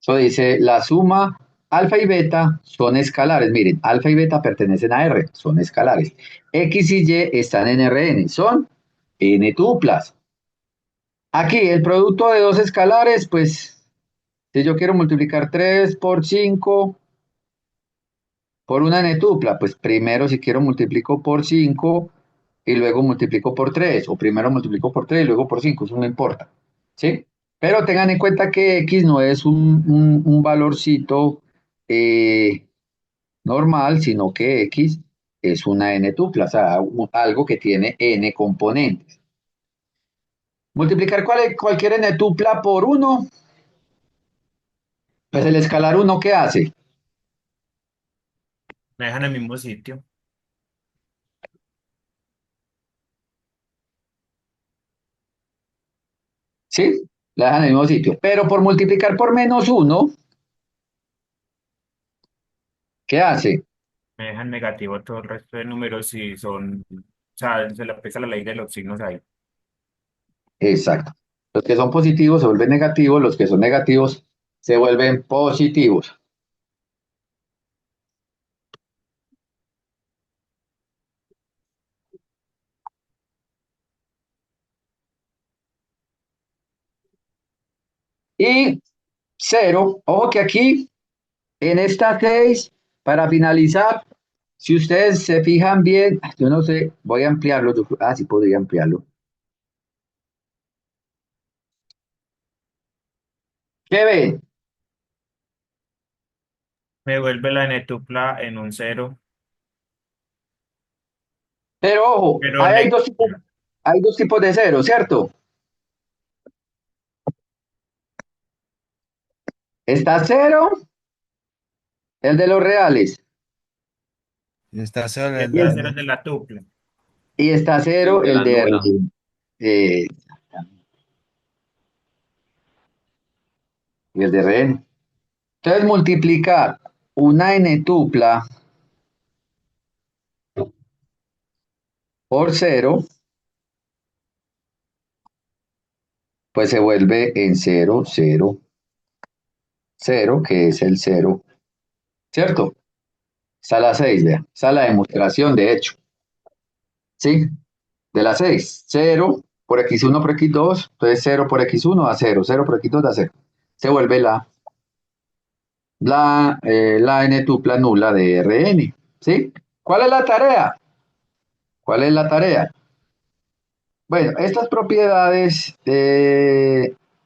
Eso dice la suma alfa y beta son escalares. Miren, alfa y beta pertenecen a R, son escalares. X y Y están en Rn, son n-tuplas. Aquí el producto de dos escalares, pues, si yo quiero multiplicar 3 por 5 por una n-tupla, pues primero si quiero multiplico por 5 y luego multiplico por 3, o primero multiplico por 3 y luego por 5, eso no importa, ¿sí? Pero tengan en cuenta que X no es un valorcito normal, sino que X es una n-tupla, o sea, algo que tiene n componentes. Multiplicar cualquier n-tupla por 1, pues el escalar 1, ¿qué hace? Me dejan en el mismo sitio. ¿Sí? La dejan en el mismo sitio. Pero por multiplicar por menos 1, ¿qué hace? Me dejan negativo todo el resto de números y son, o sea, se le aplica la ley de los signos ahí. Exacto. Los que son positivos se vuelven negativos, los que son negativos se vuelven positivos. Y 0, ojo que aquí, en esta 6, para finalizar, si ustedes se fijan bien, yo no sé, voy a ampliarlo, sí podría ampliarlo. ¿Qué ven? Me vuelve la n-tupla en un cero, Pero ojo, pero ahí negativa. hay dos tipos de 0, ¿cierto? Está 0, el de los reales, Y está cero Y el está y, cero de la tupla. y está El 0, de el la de nula. eh, y el de Rn. Entonces, multiplicar una n-tupla por 0, pues se vuelve en 0, 0, 0, que es el 0, ¿cierto? Está la 6, vea. Está la demostración, de hecho. ¿Sí? De la 6, 0 por x1 por x2, entonces 0 por x1 da 0, 0 por x2 da 0. Se vuelve la n-tupla nula de Rn. ¿Sí? ¿Cuál es la tarea? ¿Cuál es la tarea? Bueno, estas propiedades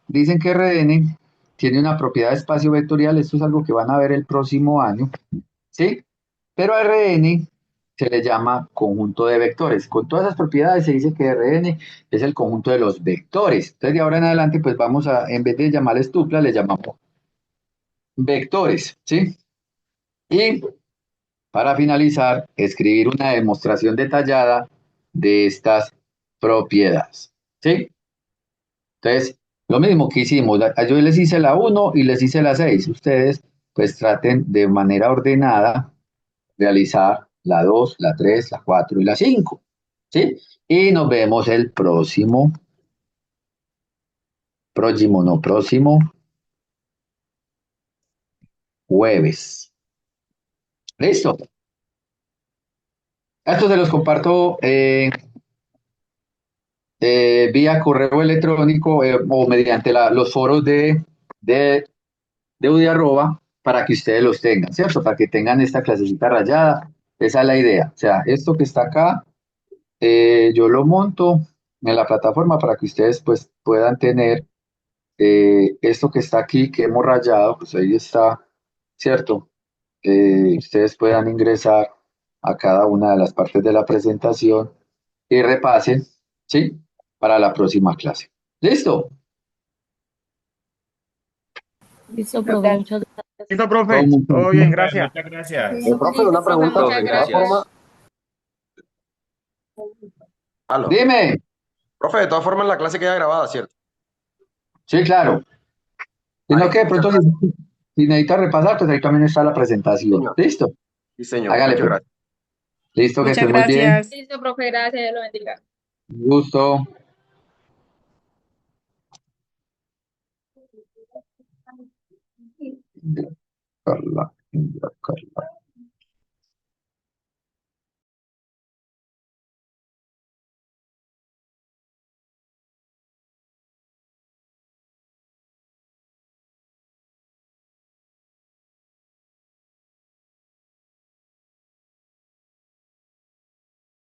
dicen que Rn tiene una propiedad de espacio vectorial, esto es algo que van a ver el próximo año, ¿sí? Pero a Rn se le llama conjunto de vectores. Con todas esas propiedades se dice que Rn es el conjunto de los vectores. Entonces, de ahora en adelante, pues vamos a, en vez de llamarles tuplas, le llamamos vectores, ¿sí? Y para finalizar, escribir una demostración detallada de estas propiedades. ¿Sí? Entonces, lo mismo que hicimos, yo les hice la uno y les hice la 6. Ustedes, pues traten de manera ordenada realizar la 2, la 3, la 4 y la 5. ¿Sí? Y nos vemos el próximo jueves. ¿Listo? Esto se los comparto vía correo electrónico o mediante los foros de UDI para que ustedes los tengan, ¿cierto? Para que tengan esta clasecita rayada. Esa es la idea. O sea, esto que está acá, yo lo monto en la plataforma para que ustedes pues puedan tener esto que está aquí, que hemos rayado, pues ahí está, ¿cierto? Ustedes puedan ingresar a cada una de las partes de la presentación y repasen, ¿sí? Para la próxima clase. ¿Listo? Listo, profe, muchas gracias. Listo, profe. Todo bien, gracias. Muchas gracias. Profe, una pregunta. Muchas De todas gracias. formas, aló. Dime. Profe, de todas formas la clase queda grabada, ¿cierto? Sí, claro. Sino Ay, que de muchas pronto, gracias. si necesitas repasar, pues ahí también está la presentación. Señor. ¿Listo? Sí, señor. Hágale, Muchas pues. gracias. Listo, que Muchas estés muy bien. gracias. Listo, profe, gracias, Dios lo bendiga. Un gusto. Carla, Carla.